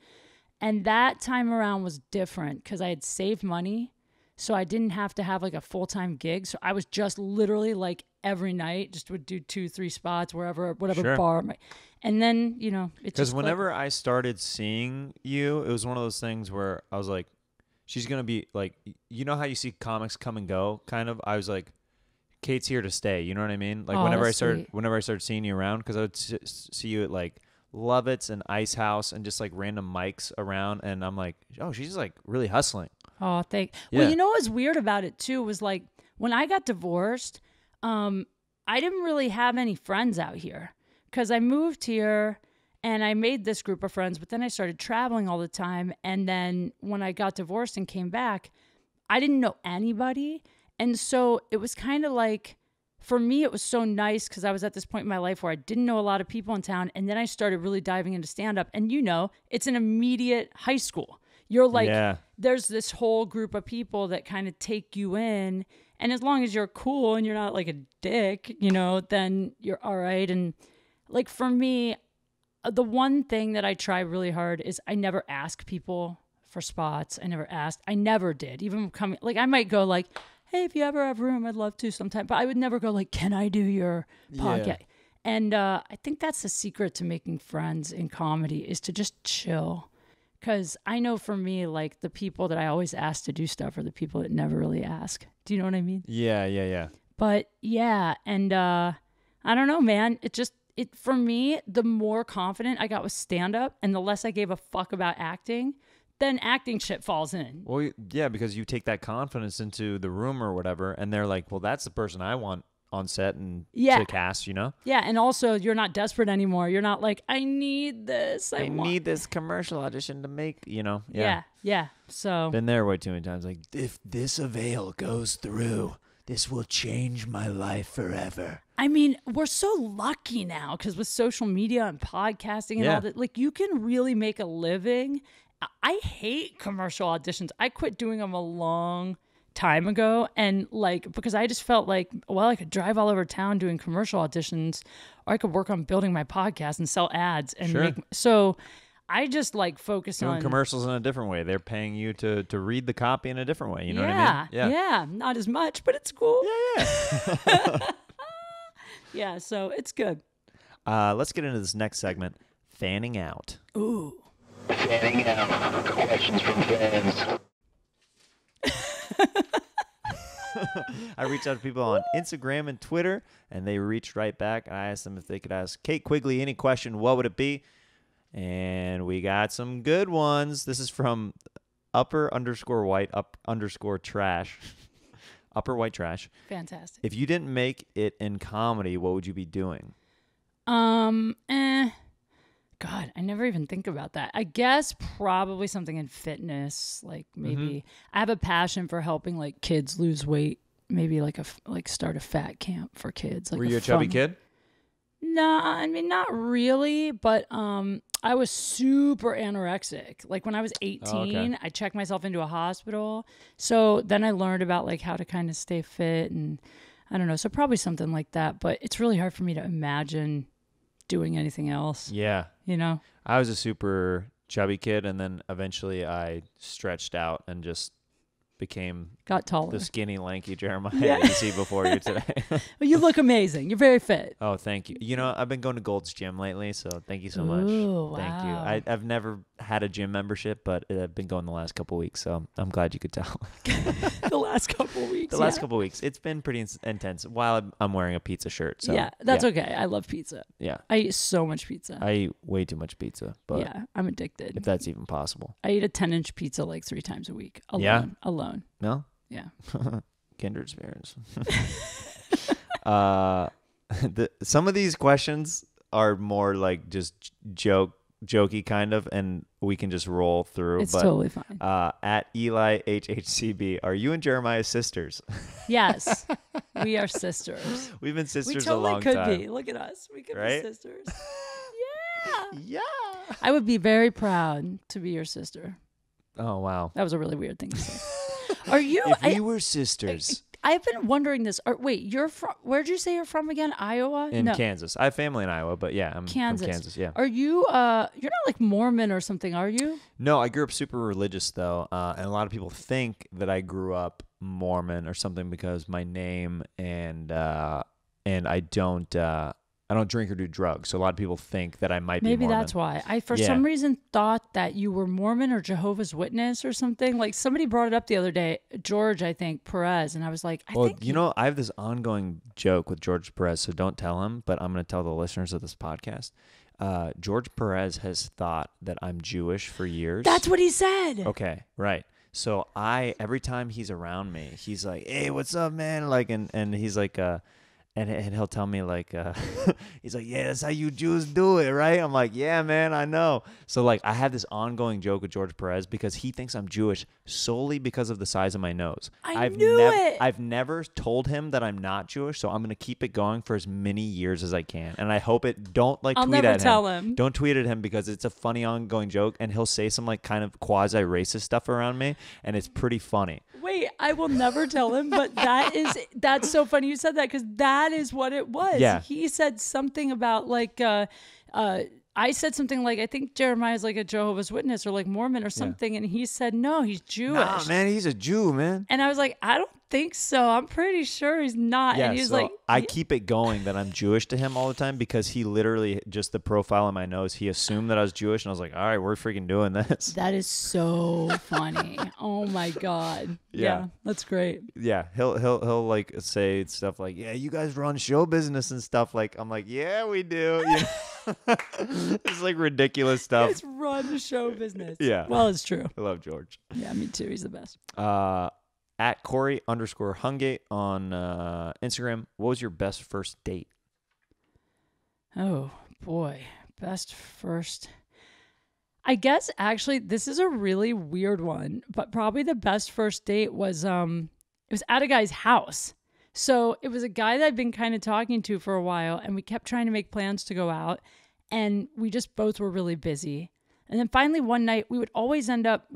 Speaker 1: And that time around was different because I had saved money. So I didn't have to have like a full-time gig. So I was just literally like every night, just would do 2-3 spots, whatever bar. And then, it's
Speaker 2: because whenever I started seeing you, it was one of those things where I was like, she's going to be like, how you see comics come and go kind of. I was like, Kate's here to stay. You know what I mean? Like whenever I started seeing you around, because I would see you at like Lovett's and Ice House and just like random mics around, and I'm like, oh, she's like really hustling.
Speaker 1: Oh,
Speaker 2: Yeah.
Speaker 1: Well, what was weird about it too was like when I got divorced, I didn't really have any friends out here because I moved here and I made this group of friends, but then I started traveling all the time. And then when I got divorced and came back, I didn't know anybody. And so it was kind of like, for me, it was so nice because I was at this point in my life where I didn't know a lot of people in town. And then I started really diving into stand-up. And it's an immediate high school. You're like, there's this whole group of people that kind of take you in. And as long as you're cool and you're not like a dick, then you're all right. And like for me, the one thing that I try really hard is I never ask people for spots. I never did. Even coming, like I might go like, hey, if you ever have room, I'd love to sometime. But I would never go like, can I do your podcast? Yeah. And I think that's the secret to making friends in comedy is to just chill. Because I know for me, like the people that I always ask to do stuff are the people that never really ask. Do you know what I mean?
Speaker 2: Yeah.
Speaker 1: But yeah, and I don't know, man. For me, the more confident I got with stand-up and the less I gave a fuck about acting, then acting shit falls in.
Speaker 2: Well, yeah, because you take that confidence into the room or whatever, and they're like, well, that's the person I want on set and to cast,
Speaker 1: Yeah, and also you're not desperate anymore. You're not like, I need this.
Speaker 2: I need this commercial audition to make, Yeah.
Speaker 1: So
Speaker 2: been there way too many times. Like, if this avail goes through, this will change my life forever.
Speaker 1: I mean, we're so lucky now because with social media and podcasting and all that, like you can really make a living. I hate commercial auditions. I quit doing them a long time ago, and like because I just felt like, well, I could drive all over town doing commercial auditions, or I could work on building my podcast and sell ads and so I just like focus
Speaker 2: doing
Speaker 1: on
Speaker 2: commercials in a different way. They're paying you to read the copy in a different way. You know what I mean?
Speaker 1: Yeah, not as much, but it's cool.
Speaker 2: Yeah.
Speaker 1: Yeah, so it's good.
Speaker 2: Let's get into this next segment, fanning out.
Speaker 1: Ooh.
Speaker 5: Fanning out. Questions from fans.
Speaker 2: I reached out to people on Instagram and Twitter, and they reached right back. I asked them if they could ask Kate Quigley any question. What would it be? And we got some good ones. This is from upper_white_trash. Upper white trash.
Speaker 1: Fantastic.
Speaker 2: If you didn't make it in comedy, what would you be doing?
Speaker 1: God, I never even think about that. I guess probably something in fitness, like maybe I have a passion for helping like kids lose weight. Maybe like start a fat camp for kids. Like
Speaker 2: Were you a chubby kid?
Speaker 1: No, I mean not really, but I was super anorexic. Like when I was 18, I checked myself into a hospital. So then I learned about like how to kind of stay fit and I don't know. So probably something like that, but it's really hard for me to imagine doing anything else.
Speaker 2: Yeah.
Speaker 1: You know?
Speaker 2: I was a super chubby kid, and then eventually I stretched out and just became
Speaker 1: got taller.
Speaker 2: The skinny, lanky Jeremiah you see before you today.
Speaker 1: Well, you look amazing. You're very fit.
Speaker 2: Oh, thank you. You know, I've been going to Gold's Gym lately, so thank you so much.
Speaker 1: Ooh,
Speaker 2: thank you.
Speaker 1: wow.
Speaker 2: I've never had a gym membership, but I've been going the last couple of weeks, so I'm glad you could tell.
Speaker 1: The last couple of weeks.
Speaker 2: The last couple of weeks. It's been pretty intense while I'm wearing a pizza shirt. So,
Speaker 1: yeah, that's okay. I love pizza.
Speaker 2: Yeah.
Speaker 1: I eat so much pizza.
Speaker 2: I eat way too much pizza, but
Speaker 1: yeah, I'm addicted.
Speaker 2: If that's even possible.
Speaker 1: I eat a 10-inch pizza like 3 times a week. Alone.
Speaker 2: Yeah?
Speaker 1: Alone.
Speaker 2: No?
Speaker 1: Yeah.
Speaker 2: Kindred spirits. Some of these questions are more like just jokey kind of, and we can just roll through.
Speaker 1: It's totally fine.
Speaker 2: At Eli HHCB, are you and Jeremiah sisters?
Speaker 1: Yes, we are sisters.
Speaker 2: We've been sisters
Speaker 1: a long time. We totally could be. Look at us. We could be sisters. Yeah.
Speaker 2: Yeah.
Speaker 1: I would be very proud to be your sister.
Speaker 2: Oh, wow.
Speaker 1: That was a really weird thing to say. Are you?
Speaker 2: If we were sisters.
Speaker 1: I've been wondering this. Wait, you're from? Where'd you say you're from again? Iowa?
Speaker 2: In Kansas. I have family in Iowa, but yeah, I'm from Kansas. Yeah.
Speaker 1: Are you? You're not like Mormon or something, are you?
Speaker 2: No, I grew up super religious though, and a lot of people think that I grew up Mormon or something because my name and I don't drink or do drugs. So a lot of people think that I might be Mormon.
Speaker 1: Maybe that's why. I, for some reason, thought that you were Mormon or Jehovah's Witness or something. Like somebody brought it up the other day, George, I think, Perez. And I was like, I
Speaker 2: have this ongoing joke with George Perez, so don't tell him, but I'm going to tell the listeners of this podcast. George Perez has thought that I'm Jewish for years.
Speaker 1: That's what he said.
Speaker 2: Okay, right. So every time he's around me, he's like, hey, what's up, man? Like, and he's like, and he'll tell me like, he's like, yeah, that's how you Jews do it, right? I'm like, yeah, man, I know. So like, I have this ongoing joke with George Perez because he thinks I'm Jewish solely because of the size of my nose.
Speaker 1: I've
Speaker 2: never told him that I'm not Jewish, so I'm gonna keep it going for as many years as I can. And I hope don't tweet at him.
Speaker 1: I'll never tell him.
Speaker 2: Don't tweet at him because it's a funny ongoing joke, and he'll say some like kind of quasi racist stuff around me, and it's pretty funny.
Speaker 1: Wait, I will never tell him, but that's so funny you said that because that is what it was.
Speaker 2: Yeah.
Speaker 1: He said something about like, I said something like, I think Jeremiah's like a Jehovah's Witness or like Mormon or something. And he said, no, he's Jewish.
Speaker 2: Nah, man, he's a Jew, man.
Speaker 1: And I was like, I don't think so. I'm pretty sure he's not.
Speaker 2: Yeah,
Speaker 1: and he was
Speaker 2: so
Speaker 1: like,
Speaker 2: I keep it going that I'm Jewish to him all the time because he literally, just the profile on my nose, he assumed that I was Jewish. And I was like, all right, we're freaking doing this.
Speaker 1: That is so funny. Oh my God. Yeah, that's great.
Speaker 2: Yeah, he'll like say stuff like, yeah, you guys run show business and stuff. Like, I'm like, yeah, we do. You know? It's like ridiculous stuff.
Speaker 1: It's run show business.
Speaker 2: Yeah.
Speaker 1: Well, it's true.
Speaker 2: I love George.
Speaker 1: Yeah, me too. He's the best.
Speaker 2: At Corey_Hungate on Instagram. What was your best first date?
Speaker 1: Oh boy, best first. I guess actually this is a really weird one, but probably the best first date was it was at a guy's house. So it was a guy that I'd been kind of talking to for a while, and we kept trying to make plans to go out, and we just both were really busy. And then finally one night we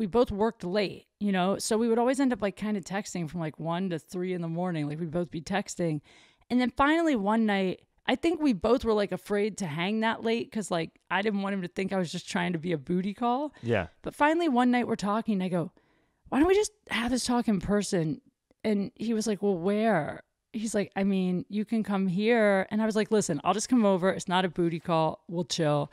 Speaker 1: both worked late, you know, so we would always end up like kind of texting from like 1 to 3 in the morning, like we'd both be texting. And then finally one night, I think we both were like afraid to hang that late because like I didn't want him to think I was just trying to be a booty call.
Speaker 2: Yeah.
Speaker 1: But finally one night we're talking, and I go, why don't we just have this talk in person? And he was like, well, where? He's like, I mean, you can come here. And I was like, listen, I'll just come over. It's not a booty call. We'll chill.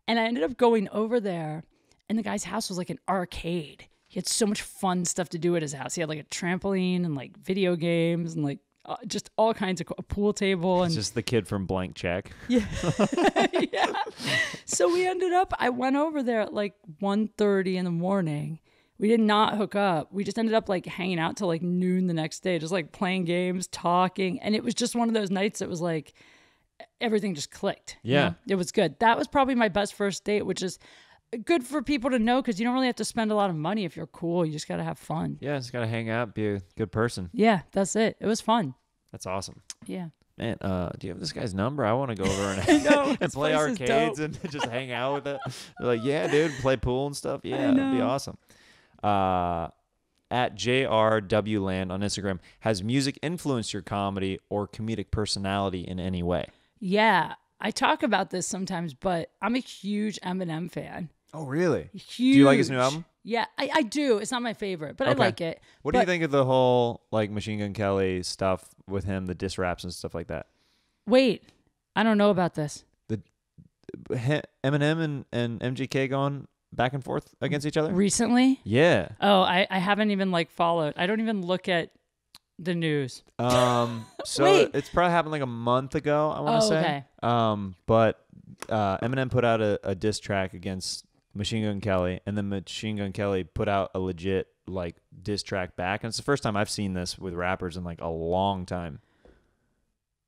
Speaker 1: And I ended up going over there, and the guy's house was like an arcade. He had so much fun stuff to do at his house. He had like a trampoline and like video games and like just all kinds of a pool table. And
Speaker 2: it's just the kid from Blank Check.
Speaker 1: Yeah. Yeah.
Speaker 4: So we ended up, I went over there at like 1:30 in the morning. We did not hook up. We just ended up like hanging out till like noon the next day, just like playing games, talking. And it was just one of those nights that was like, everything just clicked.
Speaker 2: Yeah.
Speaker 4: It was good. That was probably my best first date, which is good for people to know because you don't really have to spend a lot of money if you're cool. You just got to have fun.
Speaker 2: Yeah, just gotta hang out, be a good person.
Speaker 4: Yeah, that's it. It was fun.
Speaker 2: That's awesome.
Speaker 4: Yeah.
Speaker 2: Man, do you have this guy's number? I want to go over and play
Speaker 4: place is
Speaker 2: arcades
Speaker 4: dope.
Speaker 2: and just hang out with it. They're like, yeah, dude, play pool and stuff. Yeah,
Speaker 4: I
Speaker 2: that'd be
Speaker 4: know.
Speaker 2: awesome. At JRWland on Instagram, has music influenced your comedy or comedic personality in any way?
Speaker 4: Yeah. I talk about this sometimes, but I'm a huge Eminem fan.
Speaker 2: Oh, really?
Speaker 4: Huge.
Speaker 2: Do you like his new album?
Speaker 4: Yeah, I do. It's not my favorite, but I
Speaker 2: Okay.
Speaker 4: like it.
Speaker 2: What do you
Speaker 4: But
Speaker 2: think of the whole like Machine Gun Kelly stuff with him, the diss raps and stuff like that?
Speaker 4: Wait, I don't know about this.
Speaker 2: Eminem and MGK going back and forth against each other?
Speaker 4: Recently?
Speaker 2: Yeah.
Speaker 4: Oh, I haven't even like followed. I don't even look at the news.
Speaker 2: So
Speaker 4: Wait.
Speaker 2: it's probably happened like a month ago, I want to
Speaker 4: Oh,
Speaker 2: say.
Speaker 4: okay.
Speaker 2: But Eminem put out a diss track against Machine Gun Kelly, and then Machine Gun Kelly put out a legit like diss track back, and it's the first time I've seen this with rappers in like a long time.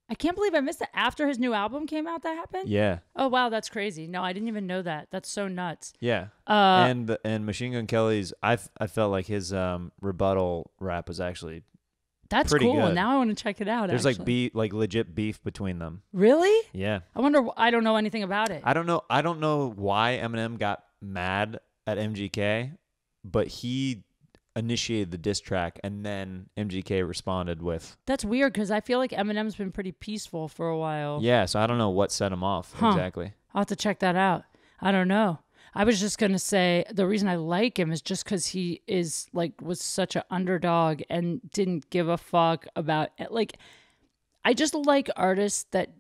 Speaker 4: I can't believe I missed it. After his new album came out, that happened?
Speaker 2: Yeah,
Speaker 4: Oh, wow, that's crazy. No, I didn't even know that. That's so nuts.
Speaker 2: yeah.
Speaker 4: Uh,
Speaker 2: And Machine Gun Kelly's, I felt like his rebuttal rap was actually
Speaker 4: That's
Speaker 2: pretty
Speaker 4: cool.
Speaker 2: good.
Speaker 4: Now I want to check it out.
Speaker 2: there's
Speaker 4: actually.
Speaker 2: like legit beef between them.
Speaker 4: Really?
Speaker 2: Yeah.
Speaker 4: I wonder. I don't know anything about it.
Speaker 2: I don't know why Eminem got mad at MGK, but he initiated the diss track, and then MGK responded with,
Speaker 4: That's weird because I feel like Eminem's been pretty peaceful for a while.
Speaker 2: yeah. So I don't know what set him off exactly.
Speaker 4: I'll have to check that out. I don't know. I was just going to say the reason I like him is just because he is like was such an underdog and didn't give a fuck about it. Like, I just like artists that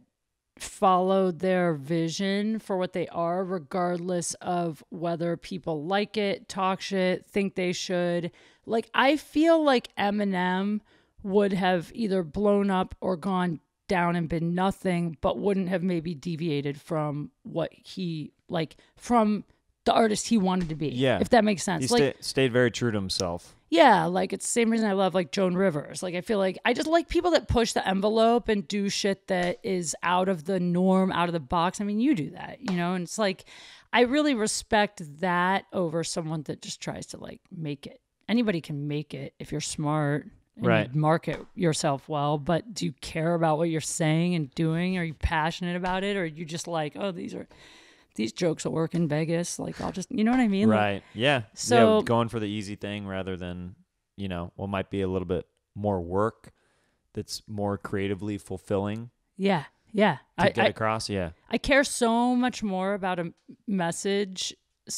Speaker 4: follow their vision for what they are, regardless of whether people like it, talk shit, think they should. Like, I feel like Eminem would have either blown up or gone down and been nothing, but wouldn't have maybe deviated from what he like from the artist he wanted to be.
Speaker 2: Yeah.
Speaker 4: If that makes sense.
Speaker 2: He
Speaker 4: Like,
Speaker 2: stayed very true to himself.
Speaker 4: yeah, like it's the same reason I love like Joan Rivers. Like I feel like I just like people that push the envelope and do shit that is out of the norm, out of the box. I mean, you do that, you know, and it's like I really respect that over someone that just tries to like make it. Anybody can make it if you're smart and
Speaker 2: Right.
Speaker 4: you market yourself well, but do you care about what you're saying and doing? Are you passionate about it, or are you just like, oh, these jokes will work in Vegas? Like I'll just, you know what I mean? Like,
Speaker 2: Right. Yeah.
Speaker 4: So-
Speaker 2: yeah, going for the easy thing rather than, what might be a little bit more work that's more creatively fulfilling
Speaker 4: yeah. Yeah.
Speaker 2: to get across. Yeah.
Speaker 4: I care so much more about a message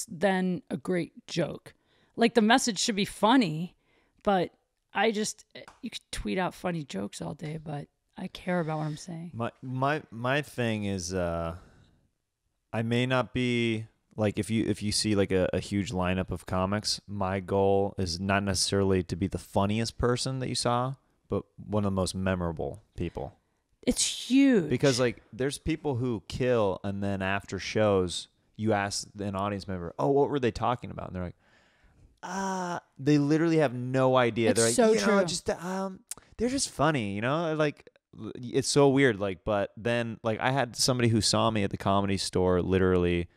Speaker 4: than a great joke. Like the message should be funny, but you could tweet out funny jokes all day, but I care about what I'm saying.
Speaker 2: My thing is I may not be like if you see like a huge lineup of comics, my goal is not necessarily to be the funniest person that you saw, but one of the most memorable people.
Speaker 4: It's huge.
Speaker 2: Because like there's people who kill and then after shows you ask an audience member, "Oh, what were they talking about?" And they're like, they literally have no idea.
Speaker 4: It's
Speaker 2: They're like,
Speaker 4: so true.
Speaker 2: just they're just funny, like it's so weird. Like, but then like I had somebody who saw me at the Comedy Store. Literally,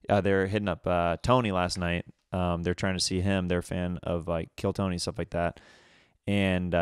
Speaker 2: they're hitting up Tony last night. They're trying to see him. They're a fan of like Kill Tony, stuff like that, and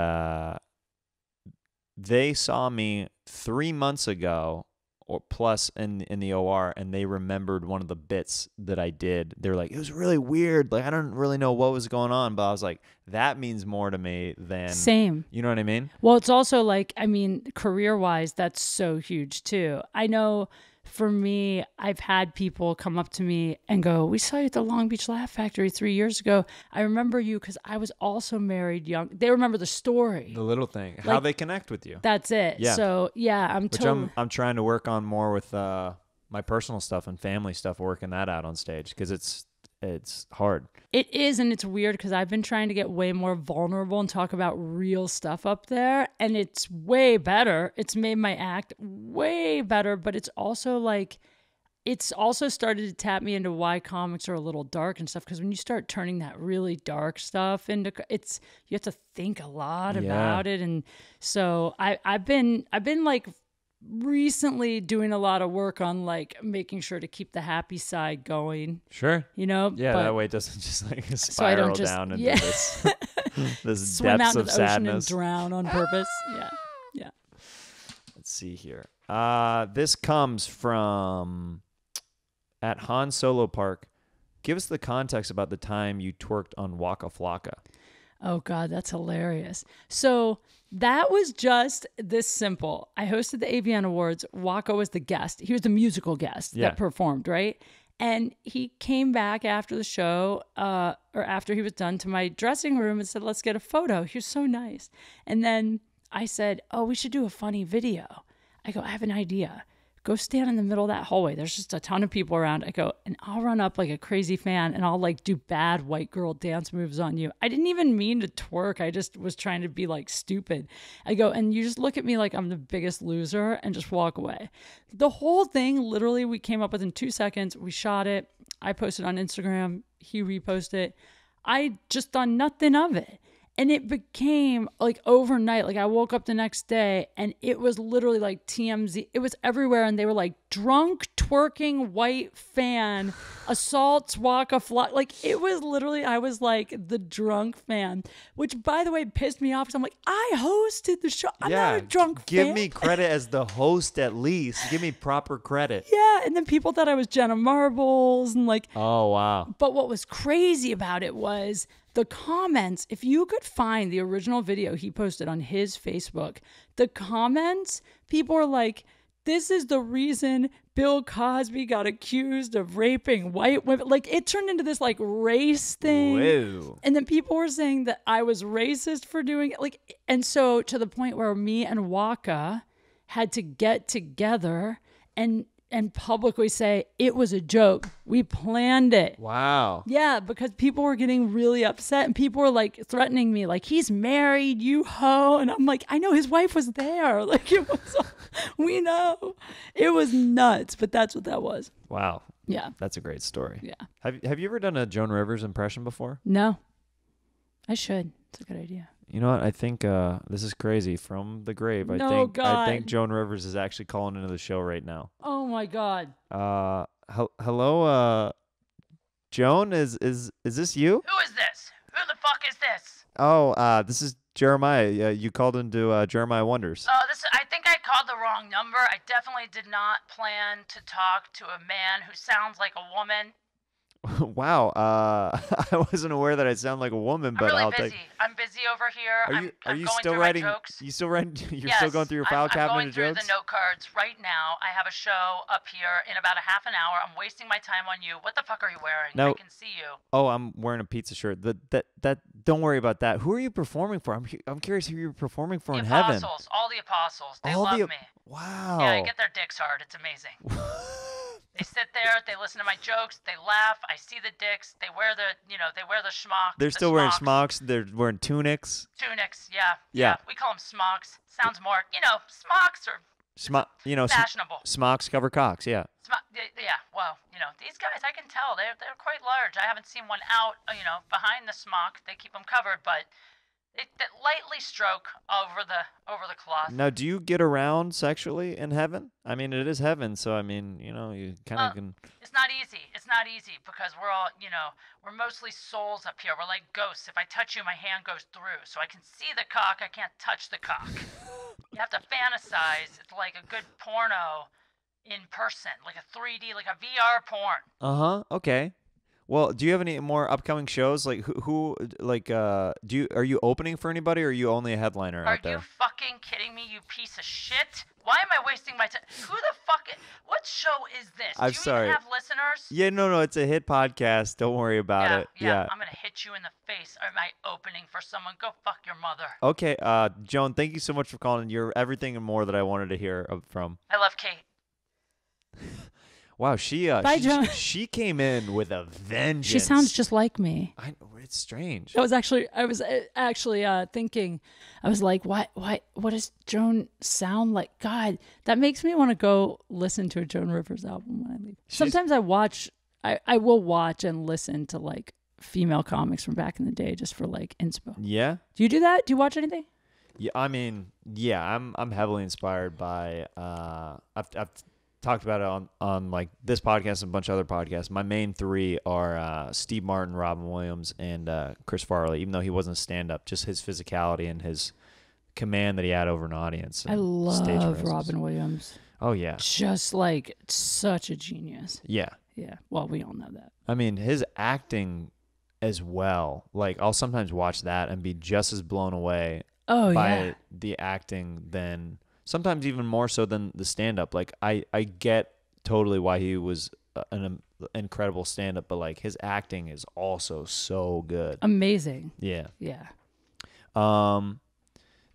Speaker 2: they saw me 3 months ago or plus in the OR, and they remembered one of the bits that I did. They were like, it was really weird. Like, I don't really know what was going on, but I was like, that means more to me than...
Speaker 4: Same.
Speaker 2: You know what I mean?
Speaker 4: Well, it's also like, I mean, career-wise, that's so huge too. I know for me, I've had people come up to me and go, we saw you at the Long Beach Laugh Factory 3 years ago. I remember you because I was also married young. They remember the story.
Speaker 2: The little thing. How
Speaker 4: Like,
Speaker 2: they connect with you.
Speaker 4: That's it.
Speaker 2: Yeah.
Speaker 4: So, yeah,
Speaker 2: I'm trying to work on more with my personal stuff and family stuff, working that out on stage because it's hard.
Speaker 4: It is, and it's weird because I've been trying to get way more vulnerable and talk about real stuff up there, and it's way better. It's made my act way better, but it's also like
Speaker 1: it's also started to tap me into why comics are a little dark and stuff. Because when you start turning that really dark stuff into, you have to think a lot about it. And so I've been like recently doing a lot of work on like making sure to keep the happy side going.
Speaker 2: Sure.
Speaker 1: Yeah,
Speaker 2: that way it doesn't just like spiral
Speaker 1: so I don't just,
Speaker 2: down into this this
Speaker 1: swim
Speaker 2: depths
Speaker 1: out into
Speaker 2: of
Speaker 1: the ocean
Speaker 2: sadness.
Speaker 1: and drown on purpose. Yeah.
Speaker 2: Let's see here. This comes from at Han Solo Park. Give us the context about the time you twerked on Waka Flocka.
Speaker 1: Oh God, that's hilarious. So that was just this simple. I hosted the AVN Awards. Waka was the guest. He was the musical guest that performed, right? And he came back after the show, or after he was done, to my dressing room and said, let's get a photo. He was so nice. And then I said, oh, we should do a funny video. I go, I have an idea. Go stand in the middle of that hallway. There's just a ton of people around. I go, and I'll run up like a crazy fan and I'll like do bad white girl dance moves on you. I didn't even mean to twerk. I just was trying to be like stupid. I go, and you just look at me like I'm the biggest loser and just walk away. The whole thing, literally, we came up with in 2 seconds. We shot it. I posted on Instagram. He reposted it. I just done nothing of it. And it became like overnight. Like I woke up the next day and it was literally like TMZ. It was everywhere. And they were like, drunk, twerking, white fan, assaults, Waka Flocka. Like it was literally, I was like the drunk fan, which by the way pissed me off. Because I'm like, I hosted the show. I'm not a drunk fan.
Speaker 2: Give me credit as the host at least. Give me proper credit.
Speaker 1: Yeah. And then people thought I was Jenna Marbles and like.
Speaker 2: Oh, wow.
Speaker 1: But what was crazy about it was the comments. If you could find the original video he posted on his Facebook, the comments, people were like, this is the reason Bill Cosby got accused of raping white women. Like it turned into this like race thing.
Speaker 2: Whoa.
Speaker 1: And then people were saying that I was racist for doing it. Like, and so to the point where me and Waka had to get together and publicly say it was a joke. We planned it.
Speaker 2: Wow.
Speaker 1: Yeah, because people were getting really upset and people were like threatening me, like, he's married, you hoe. And I'm like, I know his wife was there. Like it was, we know. It was nuts, but that's what that was.
Speaker 2: Wow.
Speaker 1: Yeah.
Speaker 2: That's a great story.
Speaker 1: Yeah.
Speaker 2: Have you ever done a Joan Rivers impression before?
Speaker 1: No. I should. It's a good idea.
Speaker 2: You know what? I think this is crazy. From the grave,
Speaker 1: No,
Speaker 2: I think
Speaker 1: God.
Speaker 2: Joan Rivers is actually calling into the show right now.
Speaker 1: Oh my God.
Speaker 2: Hello, Joan. Is this you?
Speaker 4: Who is this? Who the fuck is this?
Speaker 2: Oh, this is Jeremiah. You called into Jeremiah Wonders.
Speaker 4: I think I called the wrong number. I definitely did not plan to talk to a man who sounds like a woman.
Speaker 2: Wow. I wasn't aware that I sound like a woman, but
Speaker 4: I'm really
Speaker 2: I'll
Speaker 4: busy.
Speaker 2: take.
Speaker 4: I'm busy over here.
Speaker 2: Are you
Speaker 4: going
Speaker 2: still
Speaker 4: through
Speaker 2: writing?
Speaker 4: my jokes.
Speaker 2: You still writing? You're
Speaker 4: Yes,
Speaker 2: still going through your file cabinet
Speaker 4: I'm going
Speaker 2: of
Speaker 4: through
Speaker 2: jokes?
Speaker 4: the note cards right now. I have a show up here in about a half an hour. I'm wasting my time on you. What the fuck are you wearing?
Speaker 2: No.
Speaker 4: I can see you.
Speaker 2: Oh, I'm wearing a pizza shirt. That. Don't worry about that. Who are you performing for? I'm curious who you're performing for
Speaker 4: The
Speaker 2: in heaven.
Speaker 4: apostles. All the apostles. They
Speaker 2: All
Speaker 4: love
Speaker 2: the-
Speaker 4: me.
Speaker 2: Wow.
Speaker 4: Yeah, I get their dicks hard. It's amazing. They sit there, they listen to my jokes, they laugh. I see the dicks. They wear the schmuck.
Speaker 2: They're still wearing smocks. They're wearing tunics.
Speaker 4: Tunics, yeah.
Speaker 2: Yeah.
Speaker 4: We call them smocks. Sounds more, smocks are fashionable.
Speaker 2: Smocks cover cocks. Yeah.
Speaker 4: Yeah, well, these guys, I can tell they're quite large. I haven't seen one out, behind the smock. They keep them covered, but they lightly stroke over the cloth.
Speaker 2: Now, do you get around sexually in heaven? I mean, it is heaven, so I mean, you kind of can.
Speaker 4: It's not easy. It's not easy because we're all, we're mostly souls up here. We're like ghosts. If I touch you, my hand goes through. So I can see the cock. I can't touch the cock. You have to fantasize. It's like a good porno in person, like a 3D, like a VR porn.
Speaker 2: Okay. Well, do you have any more upcoming shows? Like who are you opening for anybody, or are you only a headliner out there?
Speaker 4: Are you fucking kidding me, you piece of shit? Why am I wasting my time? Who the fuck? What show is this?
Speaker 2: I'm
Speaker 4: Do you
Speaker 2: sorry.
Speaker 4: even have listeners?
Speaker 2: Yeah, no, it's a hit podcast. Don't worry about it. Yeah.
Speaker 4: I'm gonna hit you in the face. Am I opening for someone? Go fuck your mother.
Speaker 2: Okay, Joan, thank you so much for calling. You're everything and more that I wanted to hear from.
Speaker 4: I love Kate.
Speaker 2: Wow, she
Speaker 1: Bye, Joan.
Speaker 2: she came in with a vengeance.
Speaker 1: She sounds just like me.
Speaker 2: I know, it's strange.
Speaker 1: I was actually thinking, I was like, what does Joan sound like? God, that makes me want to go listen to a Joan Rivers album when I leave. Sometimes I will watch and listen to like female comics from back in the day just for like inspo.
Speaker 2: Yeah.
Speaker 1: Do you do that? Do you watch anything?
Speaker 2: Yeah, I mean, yeah, I'm heavily inspired by I've talked about it on like this podcast and a bunch of other podcasts. My main three are Steve Martin, Robin Williams, and Chris Farley. Even though he wasn't a stand-up, just his physicality and his command that he had over an audience.
Speaker 1: I
Speaker 2: stage
Speaker 1: love
Speaker 2: presence.
Speaker 1: Robin Williams.
Speaker 2: Oh yeah,
Speaker 1: Just like such a genius.
Speaker 2: yeah.
Speaker 1: Yeah. Well, we all know that.
Speaker 2: I mean, his acting as well. Like I'll sometimes watch that and be just as blown away
Speaker 1: Oh
Speaker 2: by
Speaker 1: yeah.
Speaker 2: the acting than sometimes even more so than the stand-up. Like I get totally why he was an incredible stand-up, but like his acting is also so good.
Speaker 1: Amazing.
Speaker 2: Yeah.
Speaker 1: Yeah.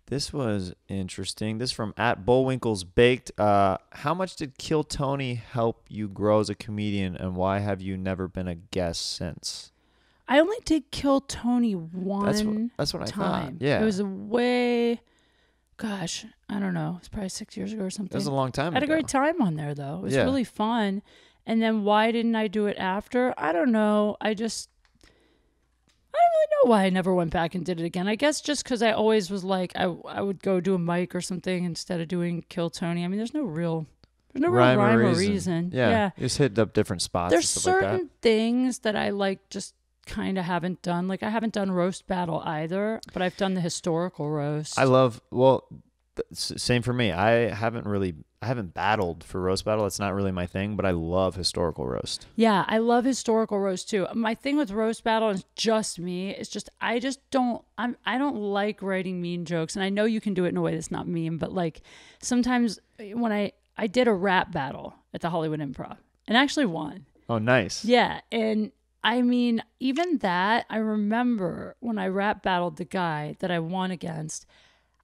Speaker 2: This was interesting. This from at Bullwinkle's Baked. How much did Kill Tony help you grow as a comedian, and why have you never been a guest since?
Speaker 1: I only did Kill Tony one
Speaker 2: That's what I
Speaker 1: time.
Speaker 2: thought. Yeah.
Speaker 1: It was gosh, I don't know. It's probably 6 years ago or something.
Speaker 2: That was a long time
Speaker 1: I had
Speaker 2: ago.
Speaker 1: a great time on there though. It was
Speaker 2: Yeah.
Speaker 1: really fun. And then why didn't I do it after? I don't know. I don't really know why I never went back and did it again. I guess just because I always was like, I would go do a mic or something instead of doing Kill Tony. I mean, there's no real rhyme or reason.
Speaker 2: Yeah. Just hit up different spots
Speaker 1: There's
Speaker 2: and stuff like that.
Speaker 1: certain things that I like just kind of haven't done. Like I haven't done roast battle either, but I've done the historical roast.
Speaker 2: Same for me. I haven't battled for roast battle. It's not really my thing, but I love historical roast.
Speaker 1: Yeah, I love historical roast too. My thing with roast battle is just me. It's just I don't like writing mean jokes, and I know you can do it in a way that's not mean, but like sometimes when I did a rap battle at the Hollywood Improv and actually won.
Speaker 2: Oh, nice.
Speaker 1: Yeah, and I mean, even that, I remember when I rap battled the guy that I won against,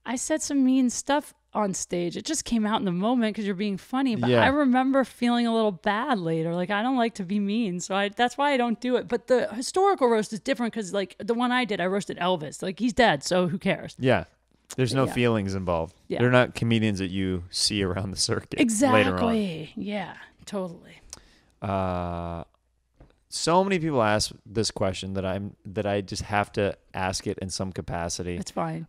Speaker 1: I said some mean stuff on stage. It just came out in the moment because you're being funny. But
Speaker 2: Yeah.
Speaker 1: I remember feeling a little bad later. Like, I don't like to be mean. So that's why I don't do it. But the historical roast is different because, like, the one I did, I roasted Elvis. Like, he's dead, so who cares?
Speaker 2: Yeah. There's no
Speaker 1: Yeah.
Speaker 2: feelings involved.
Speaker 1: Yeah.
Speaker 2: They're not comedians that you see around the circuit later on.
Speaker 1: Exactly. Yeah, totally.
Speaker 2: So many people ask this question that I just have to ask it in some capacity.
Speaker 1: It's fine.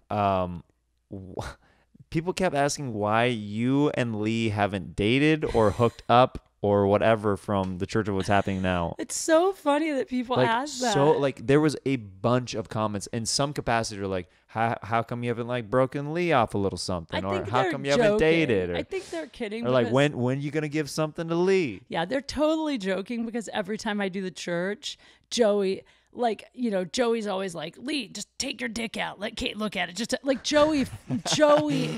Speaker 2: People kept asking why you and Lee haven't dated or hooked up or whatever from the Church of What's Happening Now.
Speaker 1: It's so funny that people ask that.
Speaker 2: So like there was a bunch of comments in some capacity like how come you haven't like broken Lee off a little something,
Speaker 1: I
Speaker 2: or
Speaker 1: think
Speaker 2: how
Speaker 1: they're
Speaker 2: come you haven't
Speaker 1: joking.
Speaker 2: dated, or,
Speaker 1: I think they're kidding.
Speaker 2: or like
Speaker 1: because-
Speaker 2: when are you gonna give something to Lee?
Speaker 1: Yeah, they're totally joking because every time I do the church, Joey, like, you know, Joey's always like, Lee, just take your dick out. Let Kate look at it. Just like Joey,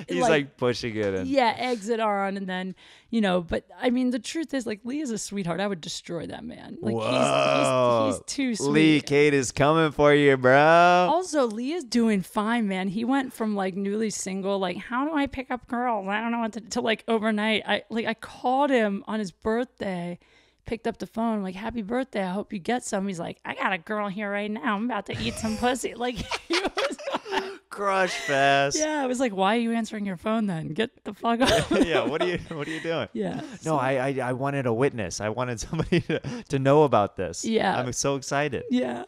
Speaker 2: He's like pushing it in.
Speaker 1: yeah, exit on. And then, you know, but I mean, the truth is like Lee is a sweetheart. I would destroy that man. Like he's too sweet.
Speaker 2: Lee, Kate is coming for you, bro.
Speaker 1: Also, Lee is doing fine, man. He went from like newly single, like, how do I pick up girls? I don't know what to like overnight. I called him on his birthday, picked up the phone, like, happy birthday. I hope you get some. He's like, I got a girl here right now. I'm about to eat some pussy. Like, he was
Speaker 2: Crush fest.
Speaker 1: yeah, I was like, why are you answering your phone then? Get the fuck up.
Speaker 2: Yeah, what are you doing?
Speaker 1: Yeah.
Speaker 2: No, I wanted a witness. I wanted somebody to know about this.
Speaker 1: Yeah.
Speaker 2: I'm so excited.
Speaker 1: Yeah.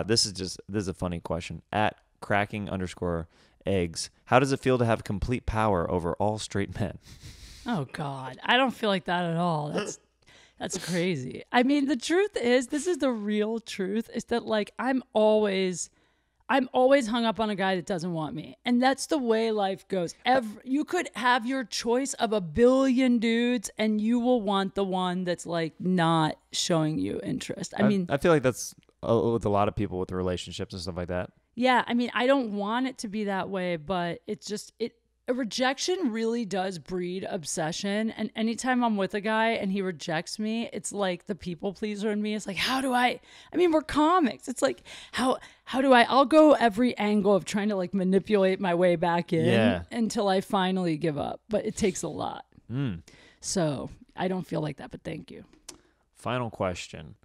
Speaker 2: This is a funny question. At cracking_eggs, how does it feel to have complete power over all straight men?
Speaker 1: Oh God, I don't feel like that at all. That's crazy. I mean, the truth is, this is the real truth, is that like I'm always hung up on a guy that doesn't want me. And that's the way life goes. You could have your choice of a billion dudes and you will want the one that's like not showing you interest. I mean,
Speaker 2: I feel like that's with a lot of people with relationships and stuff like that.
Speaker 1: yeah, I mean, I don't want it to be that way, but it's just a rejection really does breed obsession. And anytime I'm with a guy and he rejects me, it's like the people pleaser in me. It's like, I mean, we're comics. It's like, I'll go every angle of trying to like manipulate my way back in until I finally give up. But it takes a lot. So I don't feel like that, but thank you.
Speaker 2: Final question.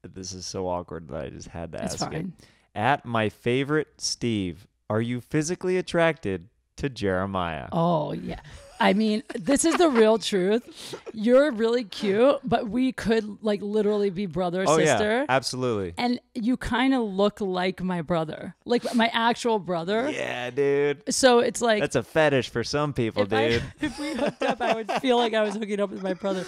Speaker 2: This is so awkward that I just had to
Speaker 1: It's
Speaker 2: ask it.
Speaker 1: fine.
Speaker 2: At my favorite Steve, are you physically attracted to Jeremiah?
Speaker 1: Oh, yeah. I mean, this is the real truth. You're really cute, but we could like literally be brother or sister.
Speaker 2: Yeah, absolutely.
Speaker 1: And you kind of look like my brother, like my actual brother.
Speaker 2: Yeah, dude.
Speaker 1: So it's like
Speaker 2: That's a fetish for some people, dude.
Speaker 1: if we hooked up, I would feel like I was hooking up with my brother.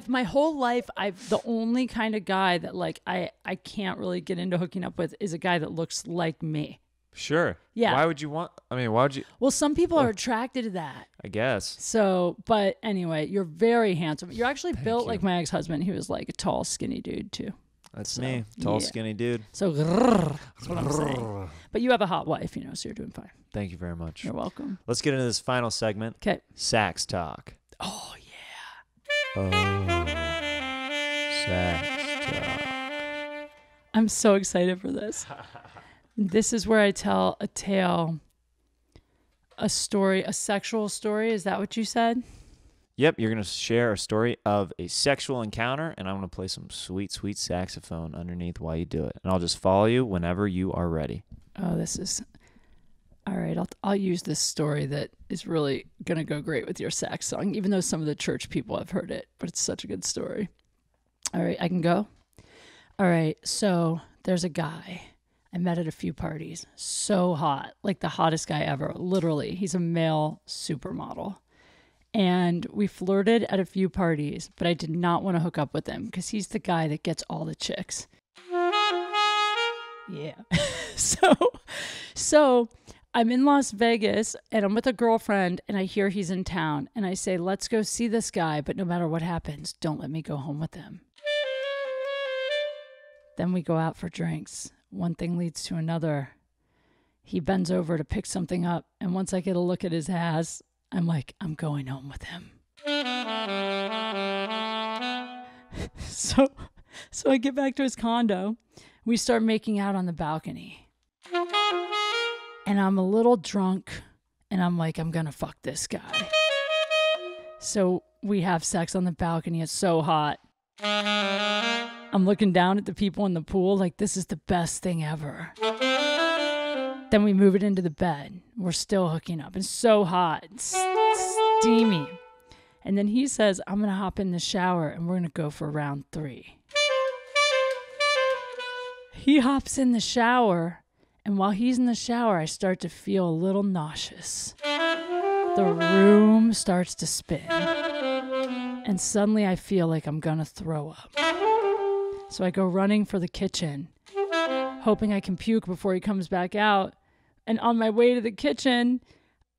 Speaker 1: My whole life, the only kind of guy that like I can't really get into hooking up with is a guy that looks like me.
Speaker 2: Sure.
Speaker 1: Yeah.
Speaker 2: Why would you want? I mean, why would you?
Speaker 1: Well, some people are attracted to that.
Speaker 2: I guess.
Speaker 1: So, but anyway, you're very handsome. You're actually built
Speaker 2: you.
Speaker 1: like my ex-husband. He was like a tall, skinny dude too.
Speaker 2: That's me. Tall,
Speaker 1: yeah.
Speaker 2: skinny dude.
Speaker 1: So that's what I'm saying. But you have a hot wife, you know, so you're doing fine.
Speaker 2: Thank you very much.
Speaker 1: You're welcome.
Speaker 2: Let's get into this final segment.
Speaker 1: Okay.
Speaker 2: Sax talk.
Speaker 1: Oh yeah.
Speaker 2: Oh. Sax talk.
Speaker 1: I'm so excited for this. This is where I tell a tale, a story, a sexual story. Is that what you said?
Speaker 2: Yep, you're going to share a story of a sexual encounter, and I'm going to play some sweet, sweet saxophone underneath while you do it. And I'll just follow you whenever you are ready.
Speaker 1: Oh, this is... All right, I'll use this story that is really going to go great with your sax song, even though some of the church people have heard it, but it's such a good story. All right, I can go? All right, so there's a guy I met at a few parties. So hot, like the hottest guy ever. Literally, he's a male supermodel. And we flirted at a few parties, but I did not want to hook up with him because he's the guy that gets all the chicks. Yeah. So I'm in Las Vegas and I'm with a girlfriend and I hear he's in town and I say, let's go see this guy, but no matter what happens, don't let me go home with him. Then we go out for drinks. One thing leads to another. He bends over to pick something up, and once I get a look at his ass, I'm like, I'm going home with him. So I get back to his condo. We start making out on the balcony. And I'm a little drunk, and I'm like, I'm going to fuck this guy. So we have sex on the balcony. It's so hot. I'm looking down at the people in the pool like this is the best thing ever. Then we move it into the bed. We're still hooking up. It's so hot. It's steamy. And then he says, I'm going to hop in the shower and we're going to go for round 3. He hops in the shower, and while he's in the shower, I start to feel a little nauseous. The room starts to spin. And suddenly I feel like I'm going to throw up. So I go running for the kitchen, hoping I can puke before he comes back out. And on my way to the kitchen,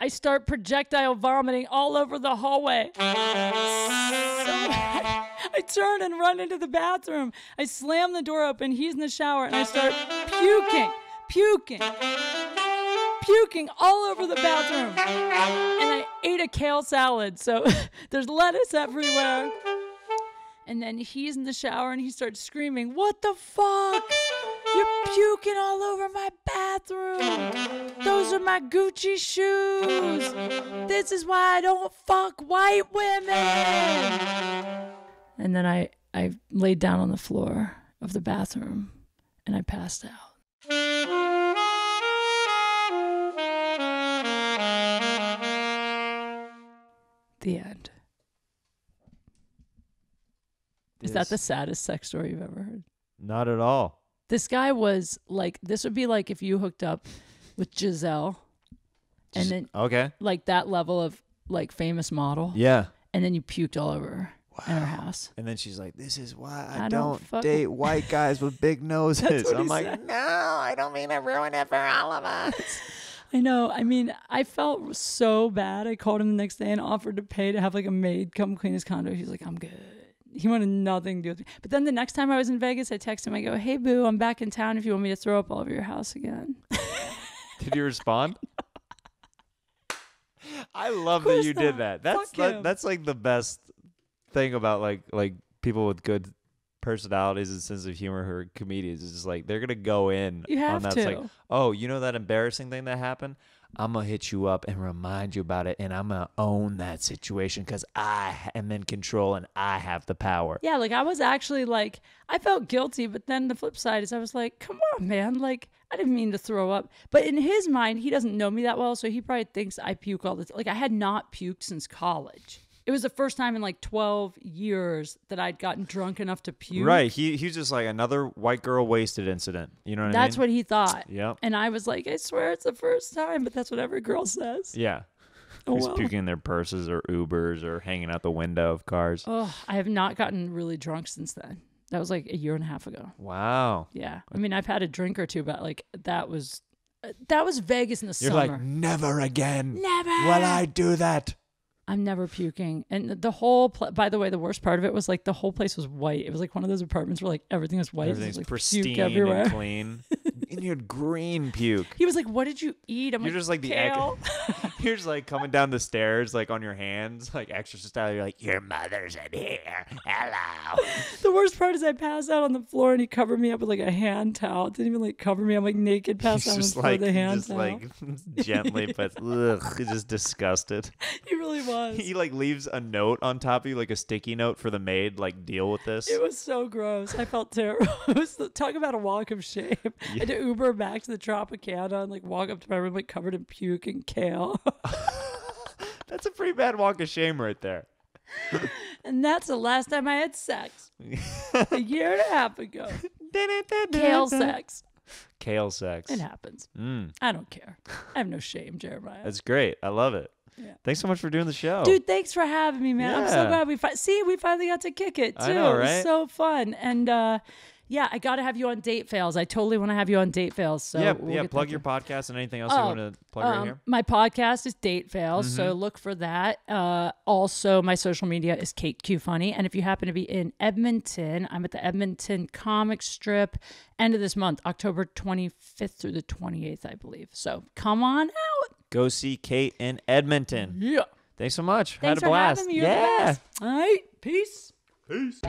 Speaker 1: I start projectile vomiting all over the hallway. So I turn and run into the bathroom. I slam the door open. He's in the shower, and I start puking all over the bathroom. And I ate a kale salad, so there's lettuce everywhere. And then he's in the shower and he starts screaming, what the fuck? You're puking all over my bathroom. Those are my Gucci shoes. This is why I don't fuck white women. And then I laid down on the floor of the bathroom and I passed out. The end. Is that the saddest sex story you've ever heard?
Speaker 2: Not at all.
Speaker 1: This guy was like, this would be like if you hooked up with Giselle and then like that level of like famous model.
Speaker 2: Yeah.
Speaker 1: And then you puked all over her in her house.
Speaker 2: And then she's like, this is why I
Speaker 1: don't
Speaker 2: don't date white guys with big noses. I'm like,
Speaker 1: said.
Speaker 2: no, I don't mean to ruin it for all of us.
Speaker 1: I know. I mean, I felt so bad. I called him the next day and offered to pay to have like a maid come clean his condo. He's like, I'm good. He wanted nothing to do with me. But then the next time I was in Vegas, I text him. I go, hey, boo, I'm back in town if you want me to throw up all over your house again.
Speaker 2: Did you respond? I love that you did that. That's like the best thing about like people with good personalities and sense of humor who are comedians. It's just like they're gonna go in
Speaker 1: You have
Speaker 2: on that.
Speaker 1: to.
Speaker 2: It's like, oh, you know that embarrassing thing that happened? I'm going to hit you up and remind you about it, and I'm going to own that situation because I am in control and I have the power.
Speaker 1: Yeah, like I was actually like, I felt guilty, but then the flip side is I was like, come on, man. Like, I didn't mean to throw up. But in his mind, he doesn't know me that well, so he probably thinks I puke all the time. Like, I had not puked since college. It was the first time in like 12 years that I'd gotten drunk enough to puke.
Speaker 2: Right. He was just like another white girl wasted incident. You know what I mean?
Speaker 1: That's what he thought.
Speaker 2: Yep.
Speaker 1: And I was like, I swear it's the first time, but that's what every girl says.
Speaker 2: Yeah.
Speaker 1: Oh,
Speaker 2: He's
Speaker 1: well.
Speaker 2: puking in their purses or Ubers or hanging out the window of cars.
Speaker 1: Oh, I have not gotten really drunk since then. That was like a year and a half ago.
Speaker 2: Wow.
Speaker 1: Yeah. I mean, I've had a drink or two, but like that was Vegas in the
Speaker 2: You're
Speaker 1: summer.
Speaker 2: like, never again.
Speaker 1: Never.
Speaker 2: Will I do that?
Speaker 1: I'm never puking. And the whole, by the way, the worst part of it was like the whole place was white. It was like one of those apartments where like everything was white.
Speaker 2: Everything's
Speaker 1: like
Speaker 2: pristine
Speaker 1: puke everywhere.
Speaker 2: and clean. And you had green puke.
Speaker 1: He was like, "What did you eat?" I'm
Speaker 2: You're
Speaker 1: like,
Speaker 2: just like the
Speaker 1: kale.
Speaker 2: You're just like coming down the stairs, like on your hands, like exorcist style. You're like, your mother's in here. Hello.
Speaker 1: The worst part is I passed out on the floor and he covered me up with like a hand towel. Didn't even like cover me. I'm like naked, passed
Speaker 2: He's
Speaker 1: out on the
Speaker 2: just
Speaker 1: floor
Speaker 2: like,
Speaker 1: with a hand
Speaker 2: just
Speaker 1: towel.
Speaker 2: like gently, but ugh, just disgusted.
Speaker 1: He really was.
Speaker 2: He like leaves a note on top of you, like a sticky note for the maid, like deal with this.
Speaker 1: It was so gross. I felt terrible. It was talk about a walk of shame. I had to Uber back to the Tropicana and like walk up to my room like covered in puke and kale.
Speaker 2: That's a pretty bad walk of shame right there.
Speaker 1: And that's the last time I had sex. A year and a half ago. Kale sex.
Speaker 2: Kale sex.
Speaker 1: It happens.
Speaker 2: Mm,
Speaker 1: I don't care. I have no shame, Jeremiah.
Speaker 2: that's great. I love it.
Speaker 1: Yeah.
Speaker 2: Thanks so much for doing the show.
Speaker 1: Dude, thanks for having me, man. I'm so
Speaker 2: Yeah.
Speaker 1: glad we we finally got to kick it too.
Speaker 2: I know,
Speaker 1: It was
Speaker 2: right?
Speaker 1: so fun. And yeah, I got to have you on Date Fails. I totally want to have you on Date Fails. So we'll get
Speaker 2: plug
Speaker 1: that
Speaker 2: your
Speaker 1: done.
Speaker 2: podcast and anything else you want to plug right here.
Speaker 1: My podcast is Date Fails, so look for that. Also, my social media is Kate Q Funny. And if you happen to be in Edmonton, I'm at the Edmonton Comic Strip end of this month, October 25th through the 28th, I believe. So come on out.
Speaker 2: Go see Kate in Edmonton.
Speaker 1: Yeah.
Speaker 2: Thanks so much.
Speaker 1: Thanks
Speaker 2: Had a
Speaker 1: for
Speaker 2: blast.
Speaker 1: having me. You're the
Speaker 2: Yeah.
Speaker 1: best. All right. Peace.
Speaker 2: Peace.